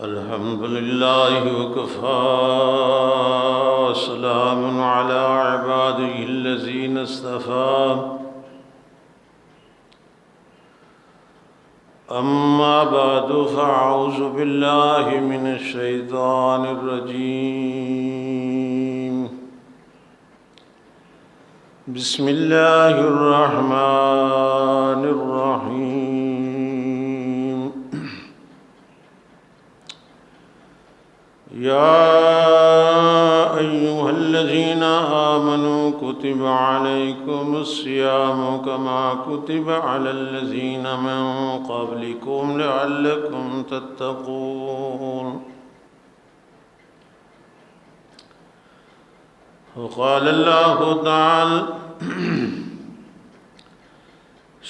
الحمد لله وكفى سلام على عباده الذين اصطفى أما بعد فأعوذ بالله من الشيطان الرجيم بسم الله الرحمن الرحيم يا أيها الذين آمنوا كتب عليكم الصيام كما كتب على الذين من قبلكم لعلكم تتقون وقال الله تعالى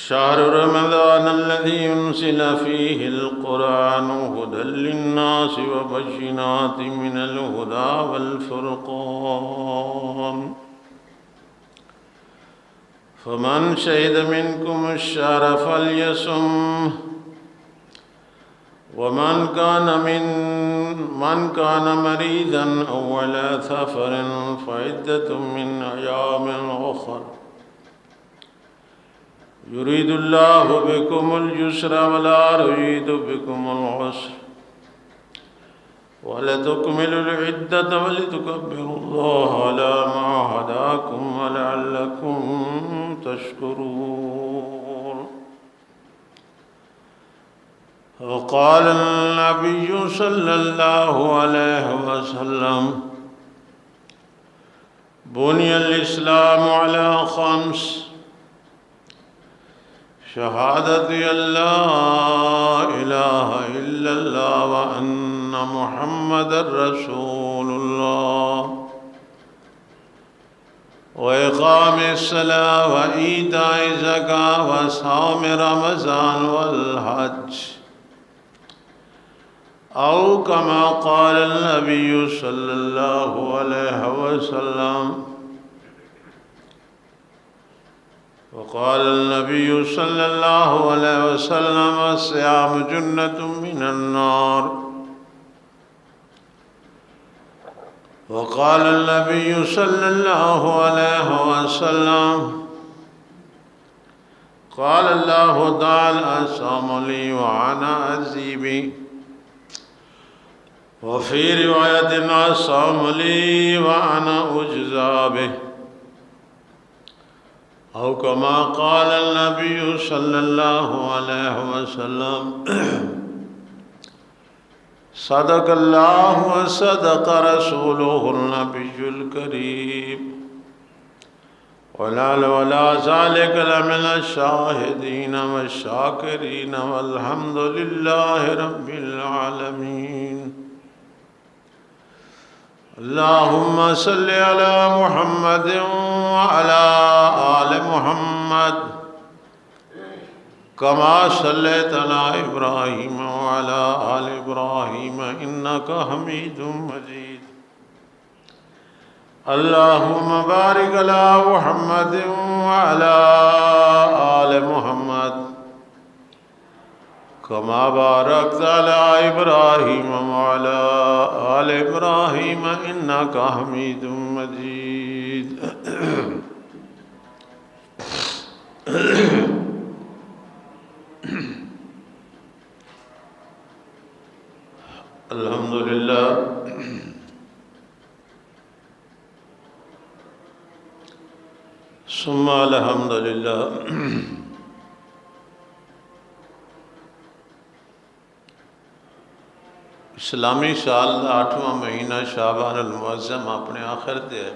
شهر رمضان الذي أنزل فيه القرآن هدى للناس وبينات من الهدى والفرقان فمن شهد منكم الشهر فليصمه ومن كان مريضا أو على سفر فعدة من أيام أخر يريد الله بكم اليسر ولا يريد بكم العسر ولتكملوا العدة ولتكبروا الله على ما هداكم ولعلكم تشكرون وقال النبي صلى الله عليه وسلم بني الإسلام على خمس شهادة أن لا إله إلا الله وأن محمدا رسول الله وإقام الصلاة وإيتاء الزكاة وصوم رمضان والحج أو كما قال النبي صلى الله عليه وسلم وقال النبي صلى الله عليه وسلم الصيام جنة من النار وقال النبي صلى الله عليه وسلم قال الله تعالى الصوم لي وأنا أجزي به وفي رواية الصوم لي وأنا أجزى به أو كما قال النبي صلى الله عليه وسلم صدق الله وصدق رسوله النبي الكريم ولا ذلك لمن الشاهدين والشاكرين والحمد لله رب العالمين اللهم صل على محمد وعلى آل محمد كما صليت على إبراهيم وعلى آل إبراهيم إنك حميد مجيد اللهم بارك على محمد وعلى آل محمد كما باركت على إبراهيم وعلى آل إبراهيم إنك حميد مجيد الحمد لله ثم الحمد لله اسلامی سال کا 8واں مہینہ شعبان المعظم اپنے آخر تے ہے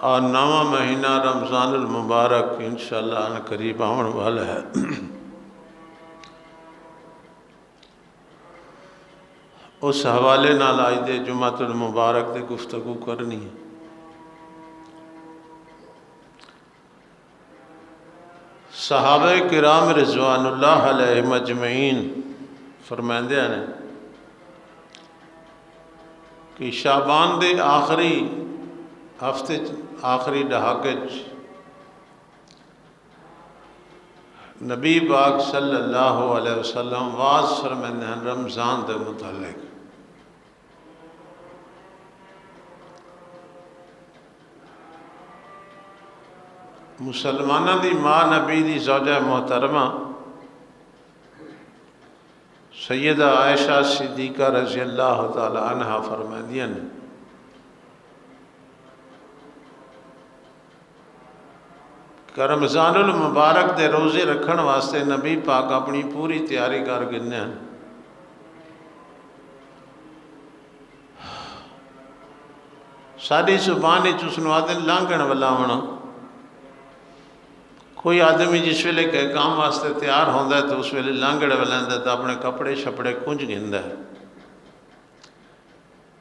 اور 9واں مہینہ رمضان المبارک انشاءاللہ ان قریب آنے والا ہے اس حوالے نال آج دے جمعۃ المبارک دے گفتگو کرنی ہے صحابہ کرام رضوان اللہ علیہ مجمعین فرماندے ہیں کہ شعبان دے آخری ہفتے آخری دہاکے نبی پاک صلی اللہ علیہ وسلم واضح فرمائندے ہیں رمضان دے متعلق مسلمانہ دی ماں نبی دی زوجہ محترمہ سیدہ عائشہ صدیقہ رضی اللہ تعالی عنہ فرمائندیاں نے کہ رمضان المبارک دے روزے رکھن واسطے نبی پاک اپنی پوری تیاری کر گئے ہیں۔ ساری زبان اس نوں آدھے لانگن والا ہونا، کوئی آدمی جس ویلے کہ کام واسطے تیار ہوتا ہے تو اس ویلے لانگڑ والا تو اپنے کپڑے شپڑے کنج گندا ہے،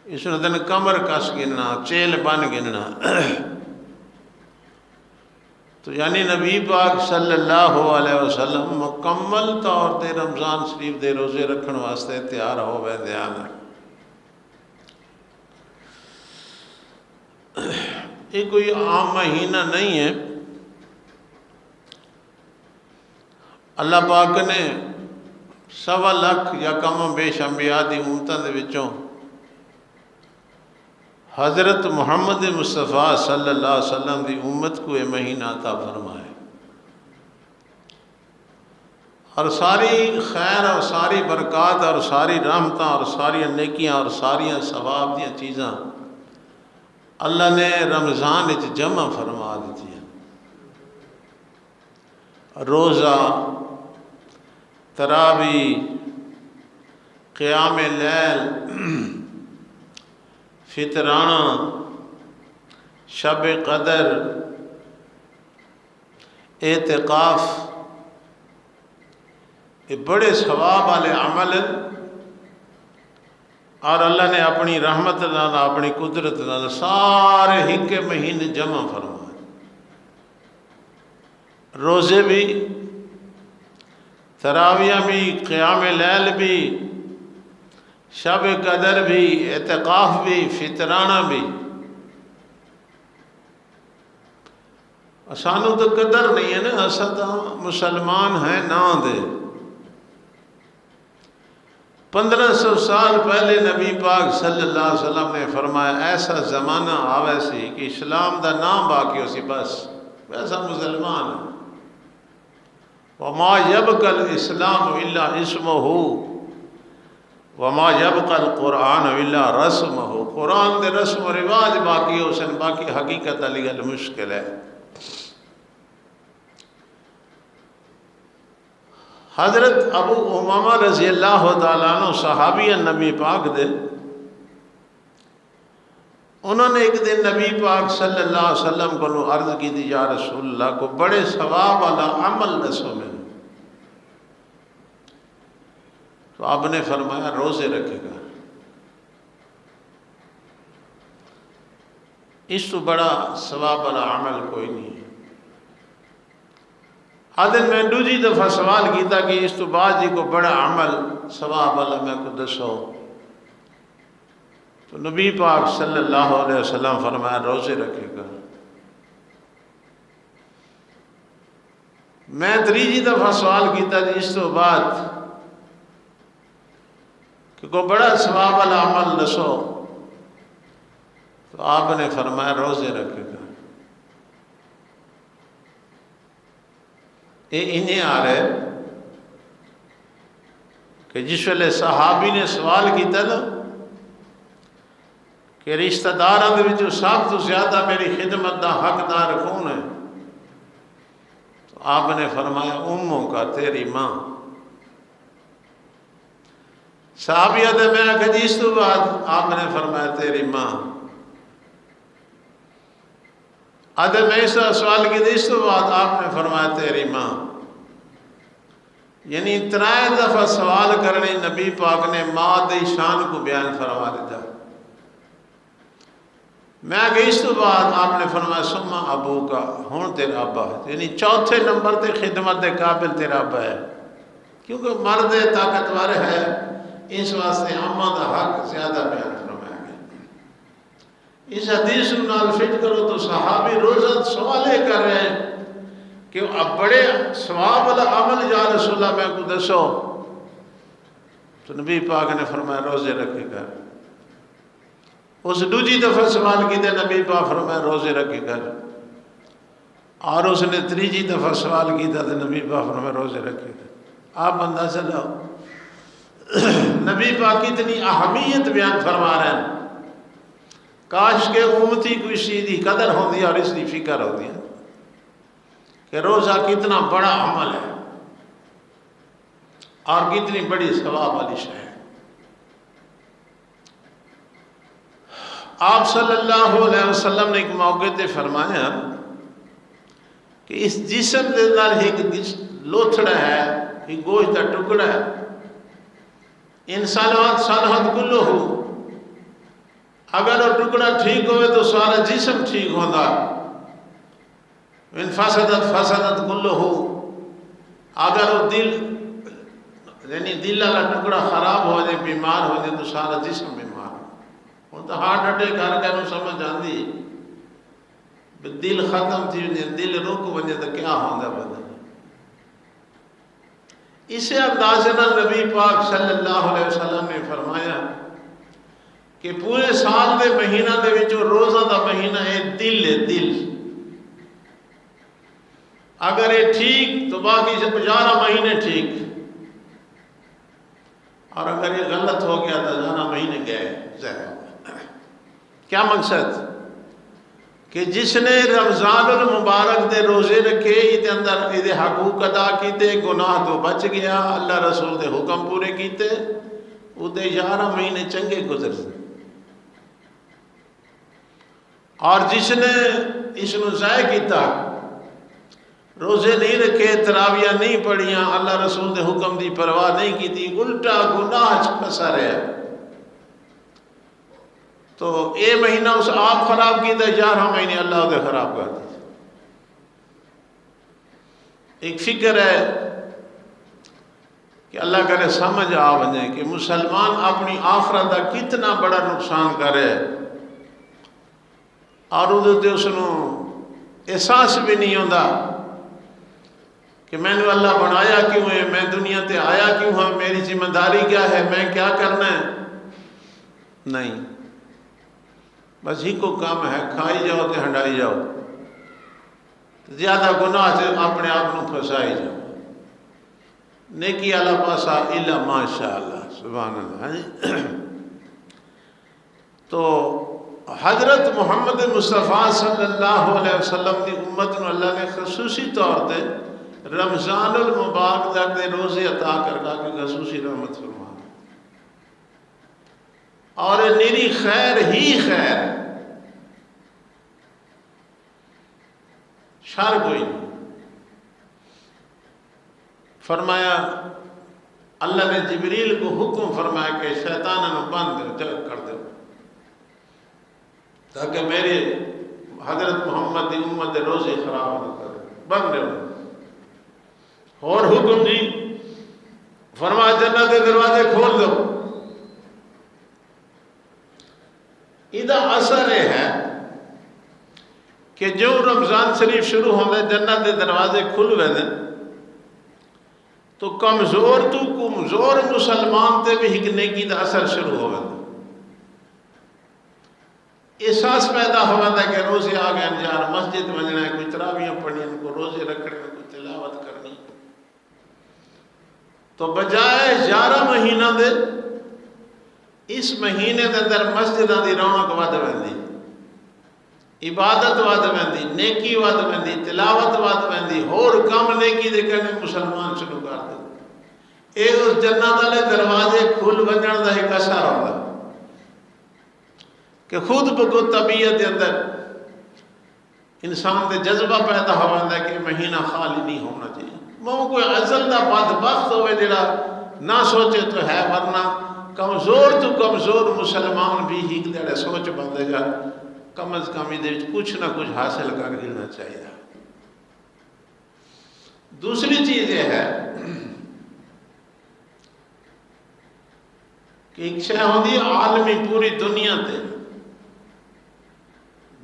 اس نے دن کمر کس گننا، چیل بن گننا، تو یعنی نبی پاک صلی اللہ علیہ وسلم مکمل طور تے رمضان شریف دے روزے رکھن واسطے تیار ہو گئے دھیان۔ یہ کوئی عام مہینہ نہیں ہے، اللہ پاک نے 1.25 لاکھ یا کم و بیش انبیاء دی امتاں دے وچوں حضرت محمد مصطفیٰ صلی اللہ علیہ وسلم دی امت کو یہ مہینہ عطا فرمائے، اور ساری خیر اور ساری برکات اور ساری رحمتاں اور ساری نیکیاں اور ساری ثواب دیاں چیزاں اللہ نے رمضان وچ جمع فرما دیتی ہیں۔ روزہ، تراویح، قیام لیل، فطرانہ، شب قدر، اعتکاف، یہ بڑے ثواب والے عمل ہیں، اور اللہ نے اپنی رحمت نال اپنی قدرت نال سارے ہک مہینے جمع فرمائے۔ روزے بھی، تراویح بھی، قیام لیل بھی، شب قدر بھی، اعتکاف بھی، فطرانہ بھی۔ سانو تو قدر نہیں ہے نا، اساں تو مسلمان ہیں نا دے۔ 1500 سال پہلے نبی پاک صلی اللہ علیہ وسلم نے فرمایا ایسا زمانہ آوے سی کہ اسلام دا نام باقی ہو سی، بس ویسا مسلمان ہے۔ وَمَا يَبْقَى الْإِسْلَامُ إِلَّا اسْمُهُ وَمَا يَبْقَى الْقُرْآنُ إِلَّا رَسْمُهُ۔ قرآن دے رسم و رواج باقی ہو سن، باقی حقیقت علی گل مشکل ہے۔ حضرت ابو امامہ رضی اللہ تعالیٰ عنہ صحابی نبی پاک دے، انہوں نے ایک دن نبی پاک صلی اللہ علیہ وسلم کو عرض کی تھی، یا رسول اللہ کو بڑے ثواب والا عمل دسو میں۔ تو آپ نے فرمایا روزے رکھے گا، اس تو بڑا ثواب والا عمل کوئی نہیں ہے۔ آدھن میں دوسری دفعہ سوال کیتا کہ اس تو بعد جی کو بڑا عمل ثواب والا میں کو دسو، تو نبی پاک صلی اللہ علیہ وسلم فرمایا روزے رکھے گا۔ میں تیسری دفعہ سوال کیتا جی اس تو بعد کہ کوئی بڑا ثواب والا عمل دسو، تو آپ نے فرمایا روزے رکھے گا۔ یہ انہیں آ رہے کہ جس ویلے صحابی نے سوال کیتا نا کہ رشتہ داراں دے وچوں سب تو زیادہ میری خدمت دا حقدار کون ہے، تو آپ نے فرمایا اموں کا، تیری ماں۔ صحابیہ دے میں آکھا جی اس تو بعد، آپ نے فرمایا تیری ماں۔ آدھے میں اس طرح سوال کی تھی اس تو بعد، آپ نے فرمایا تیری ماں۔ یعنی 3 دفعہ سوال کرنے نبی پاک نے ماں دی شان کو بیان فرما دیتا۔ میں کہ اس تو بعد آپ نے فرمایا سما ابو کا، ہون تیرا ابا، یعنی 4تھے نمبر تے خدمت دے قابل تیرا ابا ہے، کیونکہ مرد طاقتور ہے، اس واسطے اماں دا حق زیادہ بیان فرمایا گیا۔ اس حدیث نال فٹ کرو تو صحابی روزہ سوالے کر رہے ہیں کہ اب بڑے ثواب والا عمل یا رسول اللہ میں کو دسو، تو نبی پاک نے فرمایا روزے رکھے کر۔ اس دوجی دفعہ سوال کیتے نبی پاک فرمایا روزے رکھے کر، اور اس نے تیجی دفعہ سوال کیتا تو نبی پاک فرمایا روزے رکھے کر۔ آپ اندازہ لاؤ نبی پاک اتنی اہمیت بیان فرما رہے ہیں، کاش کے امتی کو اس چیز کی قدر ہوتی اور اس کی فکر ہوتی ہے کہ روزہ کتنا بڑا عمل ہے اور کتنی بڑی ثواب والی شے ہے۔ آپ صلی اللہ علیہ وسلم نے ایک موقع تے فرمایا کہ اس جسم دے اندر ایک لوتھڑا ہے، ایک گوشت کا ٹکڑا ہے، انسانات صالحت کلو ہو، اگر وہ ٹکڑا ٹھیک ہوئے تو سارا جسم ٹھیک ہوتا، ان فسدت کلو ہو، اگر وہ دل یعنی دل والا ٹکڑا خراب ہو جائے، بیمار ہو جائے تو سارا جسم بیمار ہو۔ وہ تو ہارٹ اٹیک کر کے سمجھ آتی دل ختم تھی وجے، دل رک وجے تو کیا ہوتا بدن۔ اسے اندازے نال نبی پاک صلی اللہ علیہ وسلم نے فرمایا کہ پورے سال دے مہینہ دے وچوں روزہ دا مہینہ ہے دل ہے، دل اگر یہ ٹھیک تو باقی سے 11 مہینے ٹھیک، اور اگر یہ غلط ہو گیا تو 11 مہینے گئے ضائع۔ کیا مقصد کہ جس نے رمضان المبارک دے روزے رکھے، یہ اندر یہ حقوق ادا کیتے، گناہ تو بچ گیا، اللہ رسول دے حکم پورے کیتے، وہ دے 11 مہینے چنگے گزر سے۔ اور جس نے اس نو ضائع کیتا، روزے نہیں رکھے، تراویاں نہیں پڑھیاں، اللہ رسول دے حکم دی پرواہ نہیں کیتی، الٹا گناہ پھنسا رہا، تو اے مہینہ اس آپ خراب کیتا، 11 مہینے اللہ دے خراب کر دیتے۔ ایک فکر ہے کہ اللہ کرے سمجھ آ وجے کہ مسلمان اپنی آخرت کا کتنا بڑا نقصان کرے، اور ادھر اس نو احساس بھی نہیں ہوتا کہ میں نے اللہ بنایا کیوں ہے، میں دنیا تے آیا کیوں ہوں، میری ذمہ داری کیا ہے، میں کیا کرنا ہے۔ نہیں، بس ہی کو کام ہے، کھائی جاؤ تے ہنڈائی جاؤ، زیادہ گناہ سے اپنے آپ کو پھنسائی جاؤ، نیکی اللہ پاسا الا ماشاءاللہ، سبحان اللہ۔ تو حضرت محمد مصطفیٰ صلی اللہ علیہ وسلم کی امت نو اللہ نے خصوصی طور تے رمضان المبارک دے روزے عطا کر کے خصوصی رحمت فرما، اور نیری خیر ہی خیر، شر کوئی نہیں۔ فرمایا اللہ نے جبریل کو حکم فرمایا کہ شیطان نو بند کر دو تاکہ میرے حضرت محمد دی امت دے روزے خراب نہ کرے، بند رہو۔ اور حکم جی فرمایا جنت کے دروازے کھول دو۔ ادھا اثر یہ ہے کہ جو رمضان شریف شروع ہونے جنت کے دروازے کھل وے تو کمزور تو کمزور مسلمان تے بھی ایک نیکی دا اثر شروع ہو وے، احساس پیدا ہوا تھا کہ روزے آ گئے، یار مسجد بننا ہے، کوئی تراویاں پڑھنی، ان کو روزے رکھنے، کوئی تلاوت کرنی، تو بجائے 11 مہینہ دے اس مہینے دے اندر مسجداں دی رونق ود ویندی، عبادت ود ویندی، نیکی ود ویندی، تلاوت ود ویندی، ہور کم نیکی دے کرنے مسلمان شروع کر دے۔ اے اس جنت والے دروازے کھل ونجن دا ایک اثر ہوتا کہ خود بخود طبیعت کے اندر انسان دے جذبہ پیدا ہوا ہے کہ مہینہ خالی نہیں ہونا چاہیے۔ وہ کوئی ازل دا بدبخت ہوئے جڑا نہ سوچے تو ہے، ورنہ کمزور تو کمزور مسلمان بھی ہی دے سوچ بندے گا کم از کم یہ کچھ نہ کچھ حاصل کر لینا چاہیے۔ دوسری چیز یہ ہے کہ ایک شے ہوندی عالمی پوری دنیا تے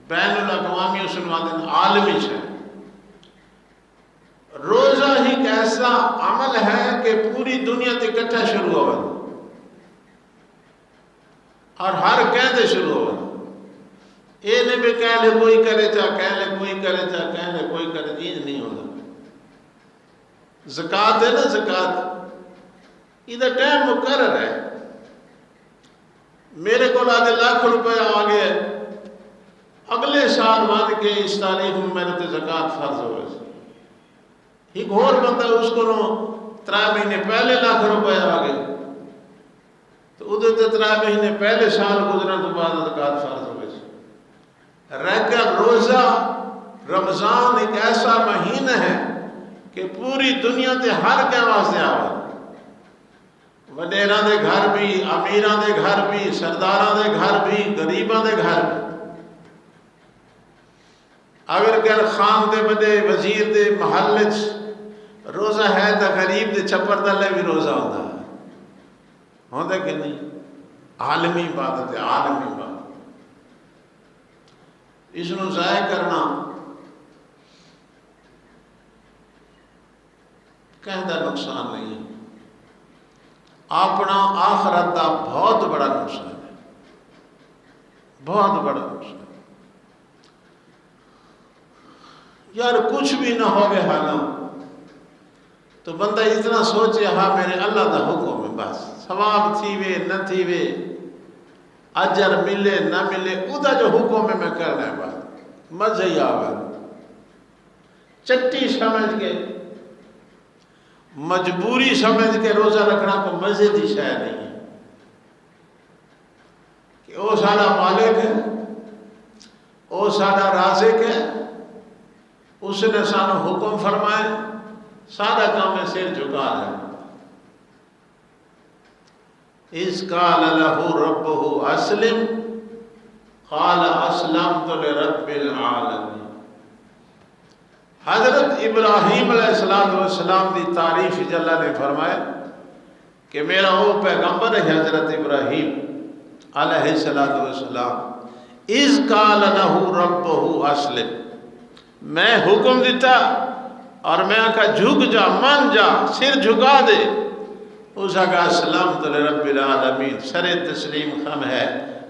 بین الاقوامی اس عالمی شے، روزہ ہی ایک ایسا عمل ہے کہ پوری دنیا تے اکٹھا شروع ہوا اور ہر کہتے شروع ہوا یہ نہیں بھی کہہ لے کوئی کرے چاہ کہہ لے کوئی کرے چاہ کہہ لے کوئی کرے چیز نہیں ہوتا زکوٰۃ ہے نا زکوٰۃ ادھر ٹائم مقرر ہے میرے کو آدھے لاکھ روپے آ گئے اگلے سال مان کے اس تاریخ میں میرے تے زکوٰۃ فرض ہوئے ایک اور بندہ اس کو 3 مہینے پہلے لاکھ روپے آ گئے تو ادھر تے 3 مہینے پہلے سال گزرنے تو بعد زکوٰۃ فرض ہوئے رہ کر روزہ رمضان ایک ایسا مہینہ ہے کہ پوری دنیا تے ہر کے واسطے آوے وڈیراں دے گھر بھی امیراں دے گھر بھی سرداراں دے گھر بھی غریباں دے گھر بھی اگر گھر خان دے بڑے وزیر دے محلے روزہ ہے تو غریب دے چھپر دلے بھی روزہ ہوتا کہ نہیں عالمی عبادت ہے عالمی عبادت اس نو ضائع کرنا کہتا نقصان نہیں ہے اپنا آخرت کا بہت بڑا نقصان ہے بہت بڑا نقصان یار کچھ بھی نہ ہوگے حالا تو بندہ اتنا سوچے ہاں میرے اللہ دا حکم ہے بس ثواب تھی وے نہ تھی وے اجر ملے نہ ملے ادا جو حکم ہے میں کرنا ہے بات مزہ ہی آوے چٹی سمجھ کے مجبوری سمجھ کے روزہ رکھنا کو مزے دی شے نہیں ہے کہ او سارا مالک ہے او سارا رازق ہے اس نے سانو حکم فرمائے سارا کام میں سر جھکا ہے اِذْ قَالَ لَهُ رَبُّهُ أَسْلِمْ قَالَ أَسْلَمْتُ لِرَبِّ الْعَالَمِينَ حضرت ابراہیم علیہ السلام دی تعریف اللہ نے فرمائے کہ میرا وہ پیغمبر ہے حضرت ابراہیم علیہ السلام اِذْ قَالَ لَهُ رَبُّهُ أَسْلِمْ میں حکم دیتا اور میں آکا جھک جا مان جا سر جھکا دے اس آکا اسلام تو رب العالمین سر تسلیم خم ہے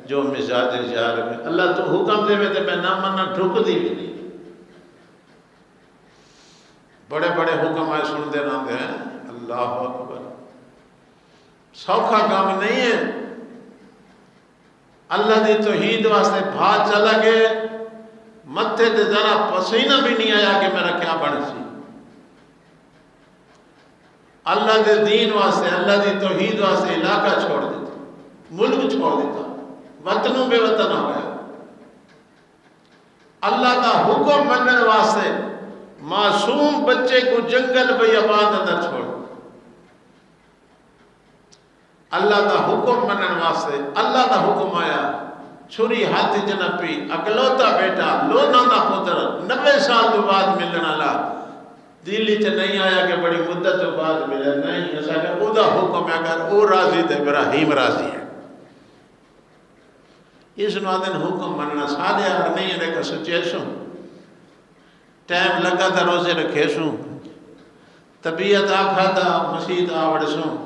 جو مزاج جار میں اللہ تو حکم دے میں تے میں نہ مننا ٹھک دی بھی نہیں بڑے بڑے حکم آئے سن دے نہ دے اللہ اکبر سوکھا کام نہیں ہے اللہ دی توحید واسطے بھا چلا گئے متھے تے ذرا پسینہ بھی نہیں آیا کہ میرا کیا بن سی اللہ دے دین واسطے اللہ دی توحید واسطے علاقہ چھوڑ دیتا ملک چھوڑ دیتا وطنوں بے وطن ہو گیا اللہ کا حکم مننے واسطے معصوم بچے کو جنگل بیابان اندر چھوڑ اللہ کا حکم مننے واسطے اللہ کا حکم آیا چھری ہاتھ جنپی اکلوتا بیٹا لونا دا پتر 90 سال تو بعد ملنا لا دلی چ نہیں آیا کہ بڑی مدت تو بعد ملے نہیں ایسا کہ او دا حکم ہے اگر او راضی تے ابراہیم راضی ہے اس نوادن حکم مننا سادے آر نہیں ہے دیکھا سچے سوں ٹائم لگا تھا روزے رکھے سوں طبیعت آکھا تھا مسیح آوڑ سوں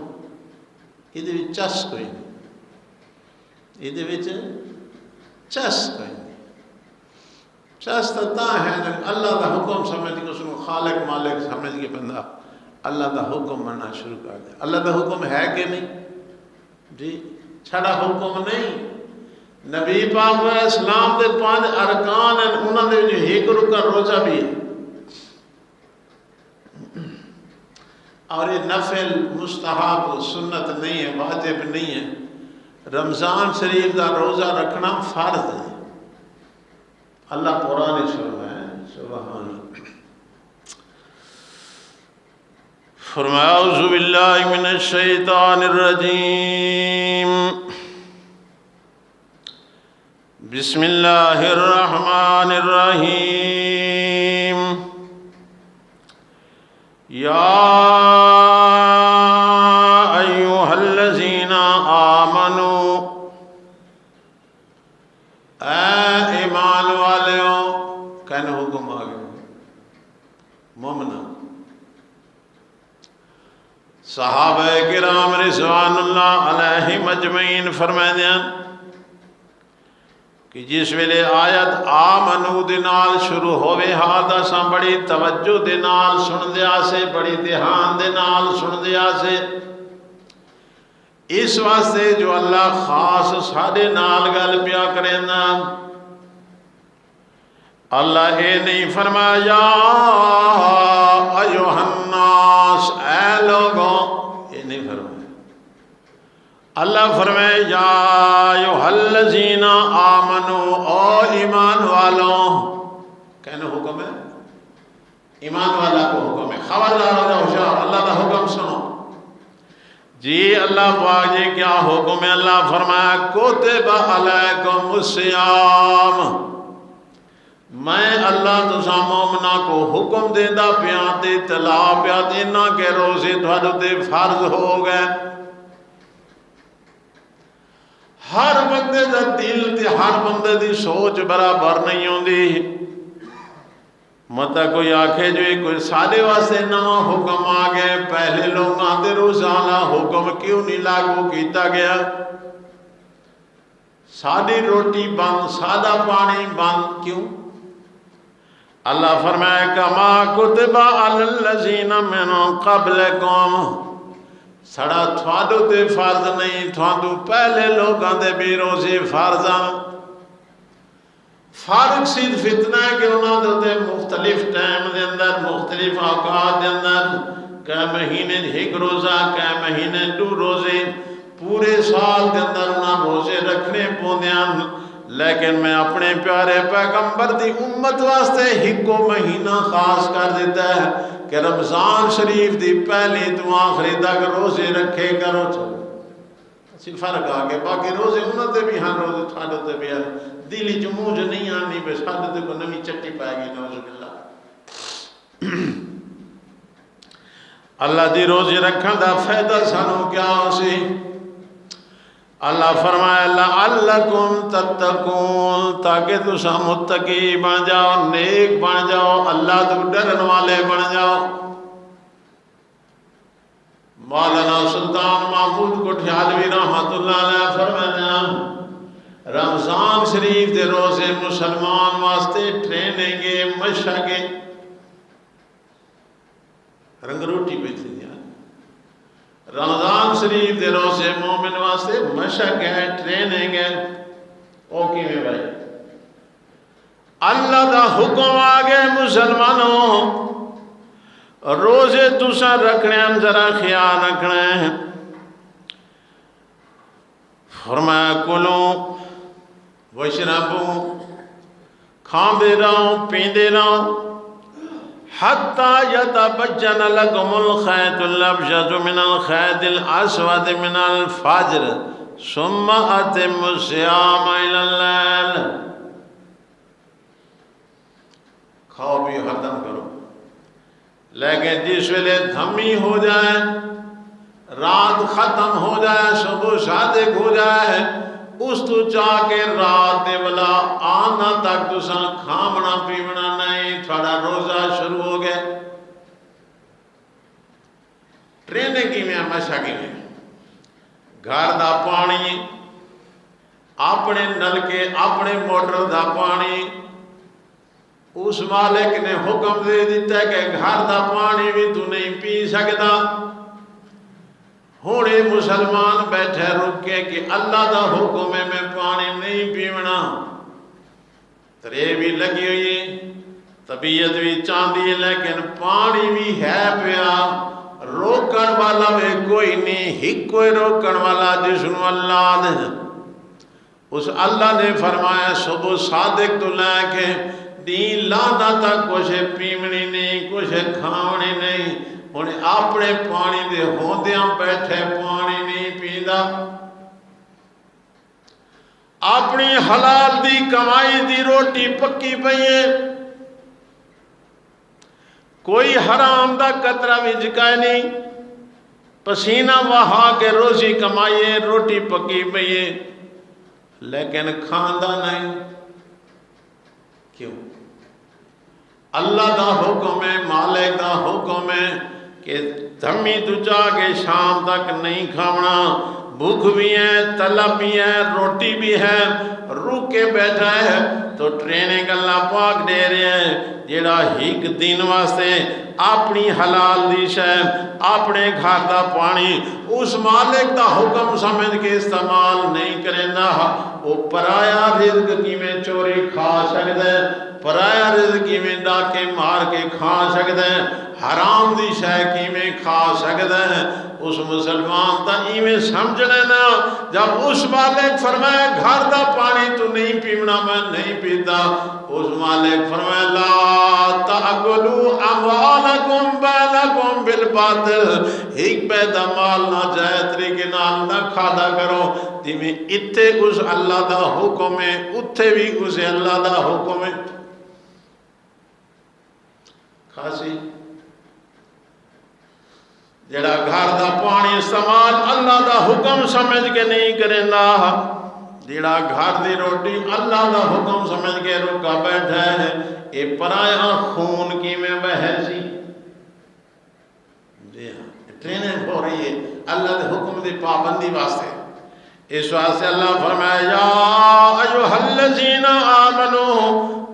یہ بھی چس کوئی نہیں یہ بھی چس کوئی نہیں چس تا ہے اللہ دا حکم سمجھ کے اس کو خالق مالک سمجھ کے بندہ اللہ دا حکم مننا شروع کر دے اللہ دا حکم ہے کہ نہیں جی چھڑا حکم نہیں نبی پاک علیہ السلام دے 5 ارکان ہیں انہوں نے جو ایک رکن روزہ بھی ہے اور یہ نفل مستحب سنت نہیں ہے واجب نہیں ہے رمضان شریف کا روزہ رکھنا فرض ہے اللہ قرآن فرمائے سبحان اللہ فرمایا اعوذ باللہ من الشیطان الرجیم بسم اللہ الرحمن الرحیم یا ایوہ الذین آمنوا اے ایمان والیوں کہنے حکم آگئے مومنہ صحابہ کرام رضوان اللہ علیہم اجمعین فرمائے ہیں کہ جس ویلے آیت آمنو دے نال شروع ہوئے ہاتھ اساں بڑی توجہ دے نال سن دیا سے، بڑی دھیان دے نال سن دیا سے، اس واسطے جو اللہ خاص ساڈے نال گل پیا کرینا۔ اللہ اے نہیں فرمایا ایوہ الناس اے لوگوں، یہ نہیں فرمایا۔ اللہ فرمائے یا ایوہ الذین آمنو، او ایمان والوں، کہنے حکم ہے، ایمان والا کو حکم ہے، خبردار ہو جاؤ ہوشیار، اللہ کا حکم سنو۔ جی اللہ پاک جی کیا حکم ہے؟ اللہ فرمایا کتب علیکم الصیام، میں اللہ تساں مومنہ کو حکم دینا پیا تے اطلاع پیا دینا کہ روزے تھوڑے تے فرض ہو گئے۔ ہر بندے دا دل تے ہر بندے دی سوچ برابر نہیں ہوندی، متا کوئی آکھے جو کوئی سارے واسطے نواں حکم آ گئے، پہلے لوگاں تے روزانہ حکم کیوں نہیں لاگو کیتا گیا؟ ساری روٹی بند، سادہ پانی بند، کیوں؟ اللہ فرمائے کما کتب علی الذین من قبلکم، سڑا تھوڑو تے فرض نہیں، تھوڑو پہلے لوگاں دے بھی روزے فرض ہیں۔ فرق صرف اتنا ہے کہ انہوں نے مختلف ٹائم دے اندر، مختلف اوقات دے اندر، کہ مہینے ایک روزہ، کہ مہینے دو روزے، پورے سال دے اندر انہوں روزے رکھنے پوندیاں، لیکن میں اپنے پیارے پیغمبر دی امت واسطے ہکو مہینہ خاص کر دیتا ہے کہ رمضان شریف دی پہلی تو آخری تک روزے رکھے کرو۔ چلو فرق آگے، باقی روزے انہوں تے بھی ہاں، روزے تھوڑے تے بھی ہاں، دلی جموج نہیں آنی بے ساتھ تے کو نمی چٹی پائے گی، نعوذ باللہ۔ اللہ دی روزے رکھن دا فائدہ سانو کیا ہو سی؟ اللہ فرمایا لعلکم تتقون، تاکہ تساں متقی بن جاؤ، نیک بن جاؤ، اللہ تو ڈرن والے بن جاؤ۔ مولانا سلطان محمود کٹھیالوی رحمت اللہ علیہ فرمایا رمضان شریف دے روزے مسلمان واسطے ٹریننگے، مشقے، رنگ روٹی پہ تھی دیا۔ رمضان شریف دے روزے مومن واسطے مشق ہے، ٹریننگ ہے۔ او کی میں بھائی اللہ دا حکم آگے مسلمانوں، روزے تساں رکھنے ہم ذرا خیال رکھنے ہیں۔ فرمایا کلو وشربو، کھاندے رہو پیندے رہو، حتی یتبین لکم الخیط الابیض من الخیط الاسود من الفجر ثم اتموا الصیام الی اللیل۔ کھاؤ بھی ختم کرو، لیکن جس ویلے دھمی ہو جائے، رات ختم ہو جائے، صبح صادق ہو جائے، اس تو چاہ کے رات دے والا آنا تک تساں کھامنا پیونا نہیں، تھوڑا روزہ شروع ہو گئے۔ ٹریننگ کی میں مشق کی میں گھر دا پانی، اپنے نلکے، اپنے موٹر دا پانی، اس مالک نے حکم دے دیتا ہے کہ گھر دا پانی بھی تو نہیں پی سکتا۔ ہونے مسلمان بیٹھے رکے کہ اللہ دا حکم ہے میں پانی نہیں پیونا، ترے بھی لگی ہوئی، طبیعت بھی چاندی، لیکن پانی بھی ہے پیا، روکن والا بھی کوئی نہیں، ہی کوئی روکن والا جسنو اللہ دے۔ اس اللہ نے فرمایا صبح صادق تو لے کے دین لانا تک کچھ پیمنی نہیں، کچھ کھاونی نہیں، انہیں اپنے پانی دے ہوندیاں بیٹھے پانی نہیں پیندا، اپنی حلال دی کمائی دی روٹی پکی پئیے، کوئی حرام دا قطرہ بھی جکائے نہیں، پسینہ وہا کے روزی کمائیے، روٹی پکی پئیے، لیکن کھاندہ نہیں۔ کیوں؟ اللہ دا حکم ہے، مالک دا حکم ہے کہ دھمی تو چاہ کے شام تک نہیں کھانا، بھوک بھی ہے، طلب بھی ہے، روٹی بھی ہے، رک کے بیٹھا ہے تو ٹریننگ اللہ پاک دے رہے ہیں جیڑا ہیک دن واسطے اپنی حلال دیش ہے، اپنے گھر دا پانی اس مالک دا حکم سمجھ کے استعمال نہیں کرنا، وہ پرایا رزق کی میں چوری کھا سکتا ہے، پرایا رزق کی میں ڈاکے مار کے کھا سکتا ہے، حرام دی شے کی میں کھا سکتا ہے۔ اس مسلمان تا ایویں سمجھ لینا، جب اس مالک فرمائے گھر دا پانی تو نہیں پیونا، میں نہیں پیتا، اس مالک فرمائے لا تأکلوا اموالکم بینکم بالباطل، ایک پیدا مال نہ جائے طریقے نال نہ کھادا کرو، تیمیں اتھے اس اللہ دا حکم ہے، اتھے بھی اسے اللہ دا حکم ہے۔ خاصی جڑا گھر دا پانی استعمال اللہ دا حکم سمجھ کے نہیں کرنا، جڑا گھر دی روٹی اللہ دا حکم سمجھ کے رکا بیٹھا ہے، اے پرایا خون کی میں بحثی، جی ہاں ٹریننگ ہو رہی ہے اللہ دے حکم دی پابندی واسطے۔ اس واسطے اللہ فرمایا یا ایھا الذین آمنوا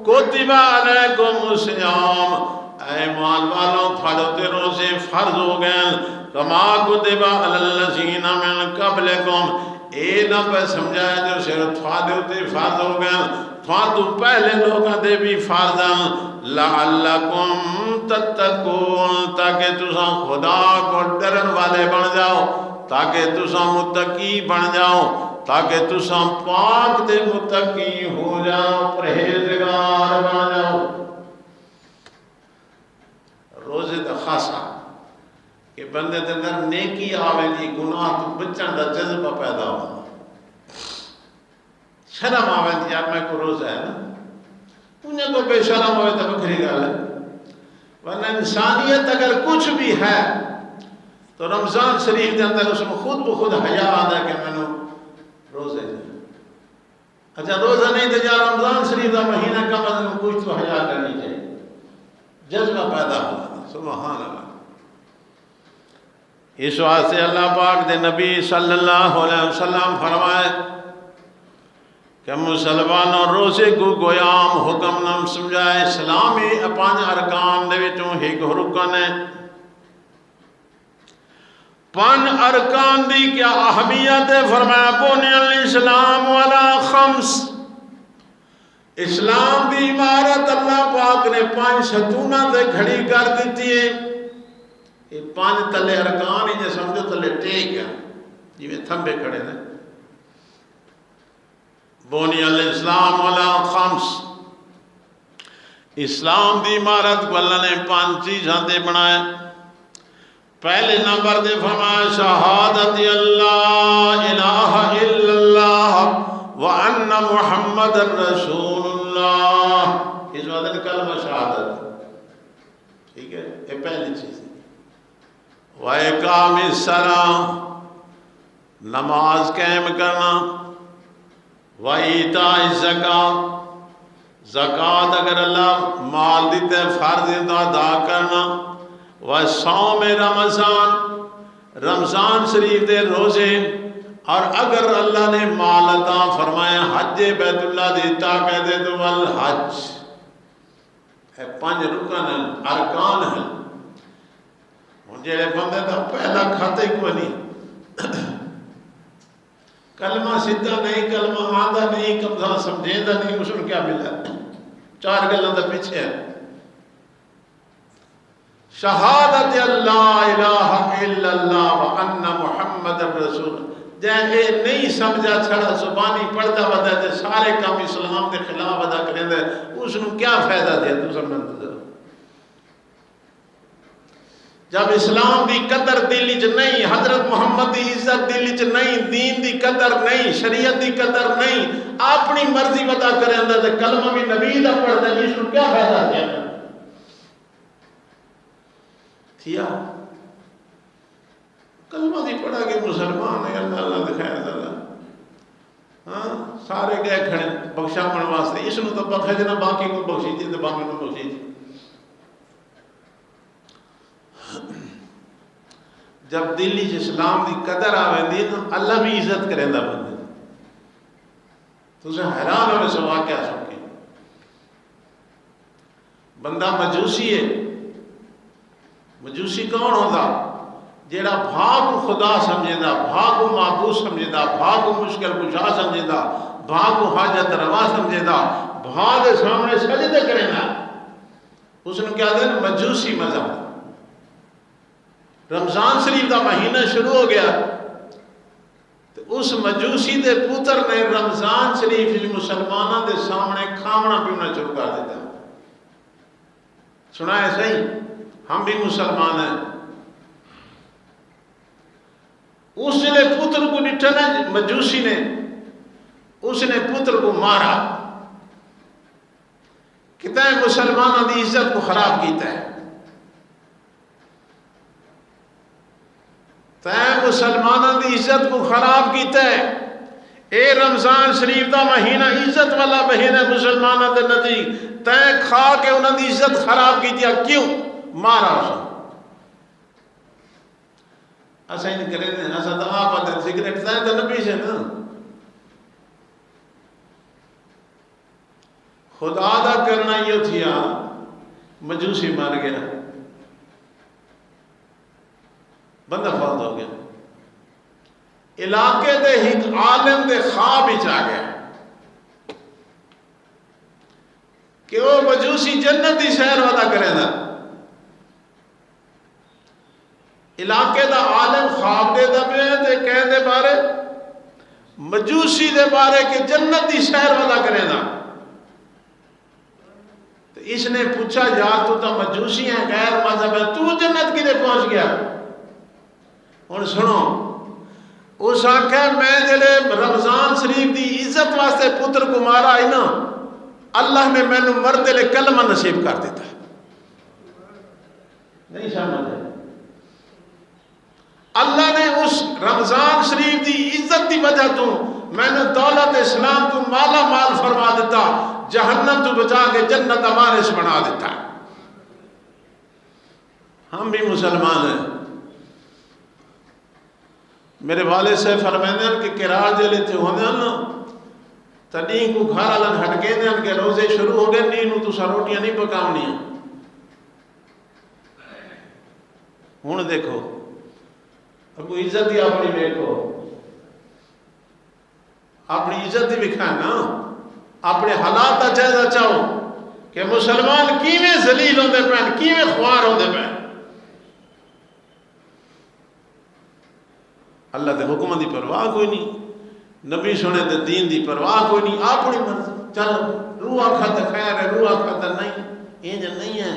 کتب علیکم الصیام، اے ایمان والوں تھوڑے تے روزے فرض ہو گئے، کما کتب علی الذین من قبلکم، اے نہ پہ سمجھایا جو صرف تھوڑے تے فرض ہو گئے، تھوڑے پہلے لوگاں دے بھی فرض ہیں، لعلکم تتقون، تاکہ تساں خدا کو ڈرن والے بن جاؤ، تاکہ تساں متقی بن جاؤ، تاکہ تساں پاک دے متقی ہو جاؤ، پرہیزگار بن جاؤ۔ روزے دا خاصا کہ بندے دے اندر نیکی آوے دی، گناہ تو بچن دا جذبہ پیدا ہو، شرم آوے دی، یار میں کو روزہ ہے نا، انہیں کو بے شرم ہوئے تو بکری گال ہے، ورنہ انسانیت اگر کچھ بھی ہے تو رمضان شریف دے اندر اس میں خود بخود حیا آتا ہے کہ میں نے روزے دے، اچھا روزہ نہیں دے جا رمضان شریف دا مہینہ کا مطلب کچھ تو حیا کرنی چاہیے، جذبہ پیدا ہوا، سبحان اللہ۔ اس واسطے اللہ پاک دے نبی صلی اللہ علیہ وسلم فرمائے کہ مسلمانوں روزے کو گویام حکم نام سمجھائے، اسلامی پانچ ارکان دے وچوں ایک رکن ہے، پانچ ارکان دی کیا اہمیت ہے، فرمایا بنی الاسلام علی خمس، اسلام دی عمارت اللہ پاک نے پانچ ستونہ دے کھڑی کر دیتی ہے، یہ پانچ تلے ارکان ہی جو سمجھو تلے ٹیک ہے، جی میں تھمبے کھڑے ہیں، بنی الاسلام علی خمس، اسلام دی عمارت کو اللہ نے پانچ چیزاں دے بنائے۔ پہلے نمبر دے فرمایا شہادت اللہ الہ الا اللہ وان محمد رسول اللہ، اس وقت کلمہ شہادت، ٹھیک ہے، یہ پہلی چیز ہے۔ وَإِقَامِ الصَّلَاةِ، نماز قائم کرنا، وَإِيتَاءِ الزَّکَاةِ، زکوٰۃ اگر اللہ مال دیتے فرض تو ادا کرنا، وَصَوْمِ رمضان، رمضان شریف دے روزے، اور اگر اللہ نے مال عطا فرمائے حج بیت اللہ دیتا کہتے تو والحج، ہے پانچ رکن ہیں، ارکان ہیں، جیڑے بندے دا پہلا کھاتے کوئی نہیں، کلمہ سدھا نہیں، کلمہ آدھا نہیں، کمزہ سمجھیندہ نہیں، اس نے کیا ملا؟ چار گلوں دا پیچھے ہے، شہادت اللہ الہ الا اللہ وان محمد رسول، جہے نہیں سمجھا چھڑا زبانی پڑھتا ودا دے سارے کام اسلام دے خلاف ادا کریں دے، اس نے کیا فائدہ دیا تو سمجھتا دے؟ جب اسلام دی قدر دلی چ نہیں، حضرت محمد دی عزت دلی چ نہیں، دین دی قدر نہیں، شریعت دی قدر نہیں، اپنی مرضی ودا کریں دے تے کلمہ بھی نبی دا پڑھ دے، اس نے کیا فائدہ دیا تھیا؟ کلمہ دی پڑھا کہ مسلمان ہے، اللہ اللہ دکھائے اللہ، ہاں سارے گئے کھڑے بخشا من واسطے، اس نے تو بخشے جنا باقی کو بخشی جی، باقی کو بخشی جی۔ جب دلی اسلام دی قدر آویندی نا اللہ بھی عزت کریں دا بندے تو اسے حیران ہوئے سوا کیا سکے بندہ مجوسی ہے مجوسی کون ہوتا جیڑا بھاگ خدا سمجھے دا بھاگ معبود سمجھے دا بھاگ مشکل کشا سمجھے دا بھاگ حاجت روا سمجھے دا بھاگ سامنے سجدے کرے نا اس نے کیا دیں مجوسی مذہب رمضان شریف دا مہینہ شروع ہو گیا تو اس مجوسی دے پوتر نے رمضان شریف مسلمانوں دے سامنے کھاونا پیونا شروع کر دیتا سنا ہے صحیح ہم بھی مسلمان ہیں اس نے پتر کو ڈٹھا نا مجوسی نے اس نے پتر کو مارا کہتا ہے مسلمانوں دی عزت کو خراب کیتا ہے تے مسلمانوں دی عزت کو خراب کیتا ہے اے رمضان شریف دا مہینہ عزت والا مہینہ مسلمانوں دے نزدیک تے کھا کے انہوں دی عزت خراب کیتی ہے کیوں مارا اسا ایسا ہی نہیں کریں گے ایسا تو آپ آتے سگریٹ تھا تو نبی سے نا خدا دا کرنا یہ تھیا مجوسی مار گیا بندہ فوت ہو گیا علاقے دے ایک عالم دے خواب ہی آ گیا کہ وہ مجوسی جنت دی سیر ودا کرے نا علاقے دا عالم خواب دے دبے تے کہہ دے بارے مجوسی دے بارے کہ جنت دی سیر ودا کرے نا تو اس نے پوچھا یار تو مجوسی ہیں غیر مذہب ہے تو جنت کی دے پہنچ گیا اور سنو اس آنکھیں میں جلے رمضان شریف دی عزت واسطے پتر کو مارا ہے نا اللہ نے میں نے مرد لے کلمہ نصیب کر دیتا نہیں سمجھ ہے اللہ نے اس رمضان شریف دی عزت دی وجہ تو میں نے دولت اسلام تو مالا مال فرما دیتا جہنم تو بچا کے جنت وارث بنا دیتا ہم بھی مسلمان ہیں میرے والد سے فرمائے ہیں کہ کراج دے لیتے ہونے نا تنین کو گھر آلن ہٹکے دیں کہ روزے شروع ہو گئے نینو تو سا روٹیاں نہیں پکاونی ہیں ہون دیکھو اب عزت ہی اپنی دیکھو اپنی عزت ہی بکھائیں نا اپنے حالات اچھا چاہو کہ مسلمان کیویں ذلیل ہوندے پہن کیویں خوار ہوندے پہن اللہ دے حکم دی پرواہ کوئی نہیں نبی سنے دے دین دی پرواہ کوئی نہیں اپنی مرضی چل روح آکھا تے خیر ہے روح آکھا تے نہیں یہ نہیں ہے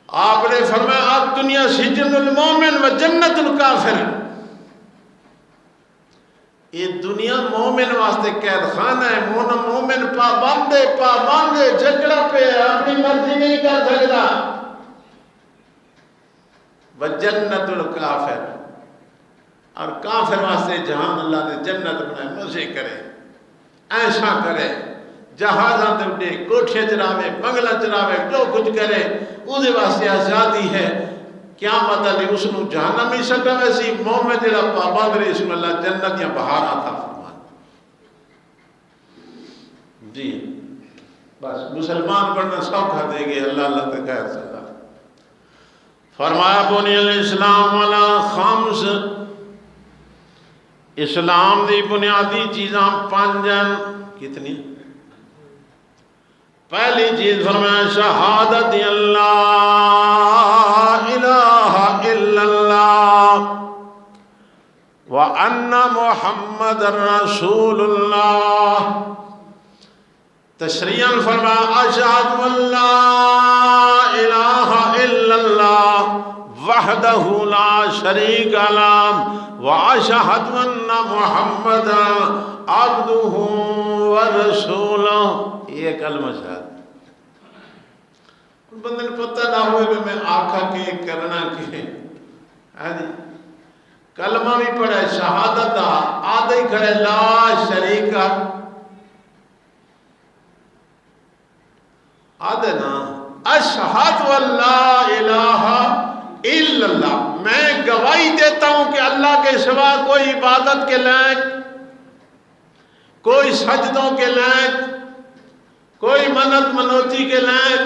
آپ نے فرمایا آپ دنیا سجن المومن و جنت الکافر یہ دنیا مومن واسطے قید خانہ ہے مومن پابندے جھگڑا پہ اپنی مرضی نہیں کر سکتا و جنت الکافر اور کافر واسطے جہان اللہ نے جنت بنائے مزے کرے ایسا کرے جہازاں تے اٹھے کوٹھے چراوے بنگلہ چراوے جو کچھ کرے وہ دے واسطے آزادی ہے قیامت علی اس نو جہنم ہی سکتا ویسی مومن جڑا پابند رہے اس میں اللہ جنت یا بہار آتا فرمان جی بس مسلمان بننا سوکھا دے گے اللہ اللہ تے خیر صلی اللہ فرمایا بنی الاسلام والا خمس اسلام دی بنیادی چیزاں پانچن کتنی پہلی چیز فرمایا شہادت اللہ الہ الا اللہ وان محمد رسول اللہ تشریعاً فرمایا اشہد ان لا الہ الا اللہ وحدہ لا شریک لہ واشہد ان محمد عبدہ ورسولہ یہ کلمہ شہادت بندے نے پتہ نہ ہوئے کہ میں آکھا کے کرنا کے کلمہ بھی پڑھے شہادت آدھے کھڑے لا شریک آدھے نا اشہد ان لا الہ الا الا اللہ، میں گواہی دیتا ہوں کہ اللہ کے سوا کوئی عبادت کے لائق، کوئی سجدوں کے لائق، کوئی منت منوتی کے لائق،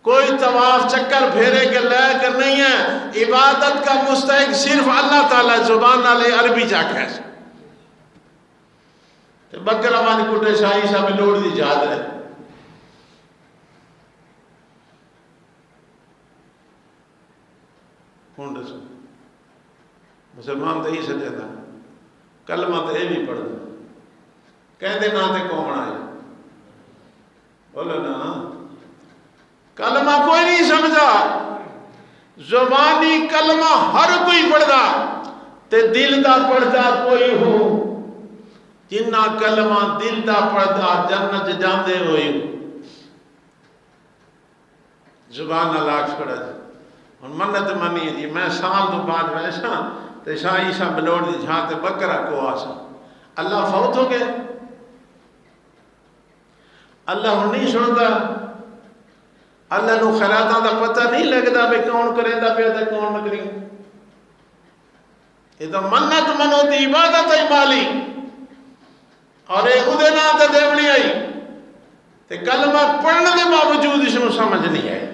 کوئی طواف چکر پھیرے کے لائق نہیں ہے. عبادت کا مستحق صرف اللہ تعالیٰ. زبان والے عربی چاہ کہہ بکرا مان کٹے شاہی صاحب لوڑ دی جاد ہے. کون دسو مسلمان تو یہی سجے تھا کلمہ تو یہ بھی پڑھ دے کہندے نہ تے قوم آئے بولو نا. کلمہ کوئی نہیں سمجھا، زبانی کلمہ ہر کوئی پڑھدا تے دل دا پڑھدا کوئی ہو. جنہ کلمہ دل دا پڑھدا جنت جاندے ہوئی. زبان لاکھ پڑھا جی ہن منت منی جی میں سال تو بعد ویسا تے شاہ عیسیٰ بلوڑ دی جھاں تے بکرا کو آسا. اللہ فوت ہو گئے، اللہ ہن نہیں سندا، اللہ نو خیراتاں دا پتہ نہیں لگدا بے کون کریندا پیا تے کون نہ کریں. یہ تو منت منو دی عبادت ہے مالی اور یہ اودے نام تے دیونی آئی تے کلمہ پڑھنے دے باوجود اس نو سمجھ نہیں آئی.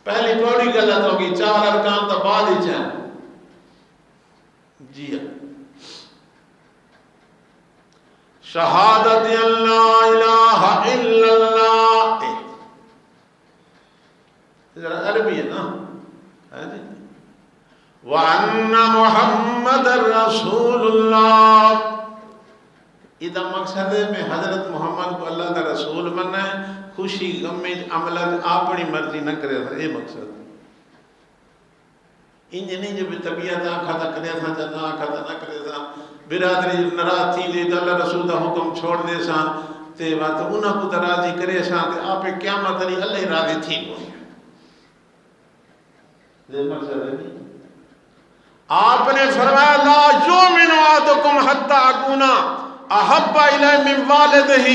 پہلی پوڑی غلط ہوگی، 4 ارکان تو بعد ہی چاہیں. جی شہادت اللہ الہ الا اللہ، ذرا عربی ہے نا وَأَنَّ مُحَمَّدَ رَسُولُ اللَّهِ. ادھا مقصد ہے میں حضرت محمد کو اللہ کا رسول مننا ہے، خوشی غمی عملت اپنی مرضی نہ کرے تھا. یہ مقصد انج نہیں جو بھی طبیعت آنکھا تھا کرے تھا جا نہ آنکھا تھا نہ کرے تھا. برادری ناراض تھی لی تو اللہ رسول دا حکم چھوڑ دے سا تے بات انہاں کو تو راضی کرے سا تے آپ قیامت علی اللہ راضی تھی کو. یہ مقصد ہے نہیں. آپ نے فرمایا لا یؤمن احدکم حتی اکونا احب الیہ من والدہ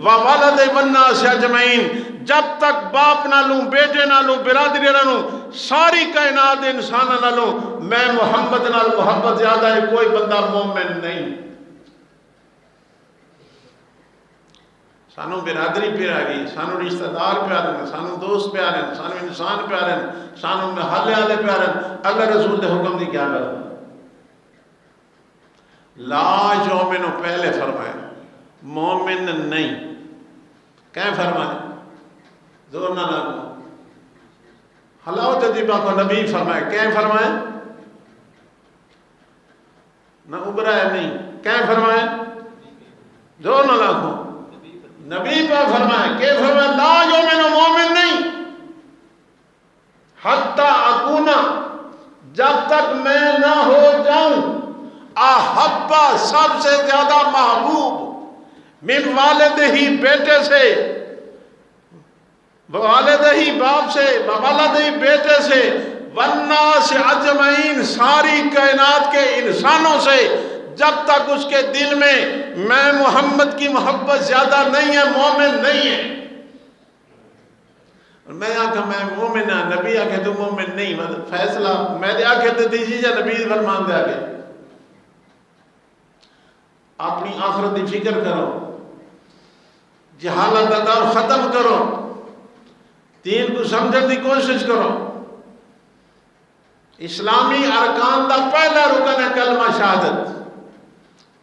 و ولد والناس اجمعین. جب تک باپ نہ لوں، بیٹے نہ لوں، برادری نہ لوں، ساری کائنات انسان نہ لوں، میں محمد نہ محبت زیادہ ہے کوئی بندہ مومن نہیں. سانو برادری پیاری، سانو رشتہ دار پیارے ہیں، سانو دوست پیارے ہیں، سانو انسان پیارے ہیں، سانو محلے والے پیارے ہیں. اللہ رسول دے حکم دی کیا کریں؟ لا یؤمن پہلے فرمائے مومن نہیں. کہیں فرمائے زور نہ لگو حلاو تجیبہ کو نبی فرمائے. کہیں فرمائے نہ ابرائے نہیں. کہیں فرمائے زور نہ لگو نبی پہ فرمائے. کہ فرمائے لا یؤمن مومن نہیں حتی اکونا جب تک میں نہ ہو جاؤں احبا سب سے زیادہ محبوب من والد ہی بیٹے سے، والد ہی باپ سے، والد ہی بیٹے سے، والناس اجمعین ساری کائنات کے انسانوں سے. جب تک اس کے دل میں محمد کی محبت زیادہ نہیں ہے مومن نہیں ہے. میں آنکھا میں مومن ہاں، نبی آنکھے تو مومن نہیں. مطلب فیصلہ میں دے آنکھے تو دیجی جا نبی فرمان دے آگے. اپنی آخرت دی فکر کرو، جہالت دا دور ختم کرو، دین کو سمجھن دی کوشش کرو. اسلامی ارکان دا پہلا رکن ہے کلمہ شہادت.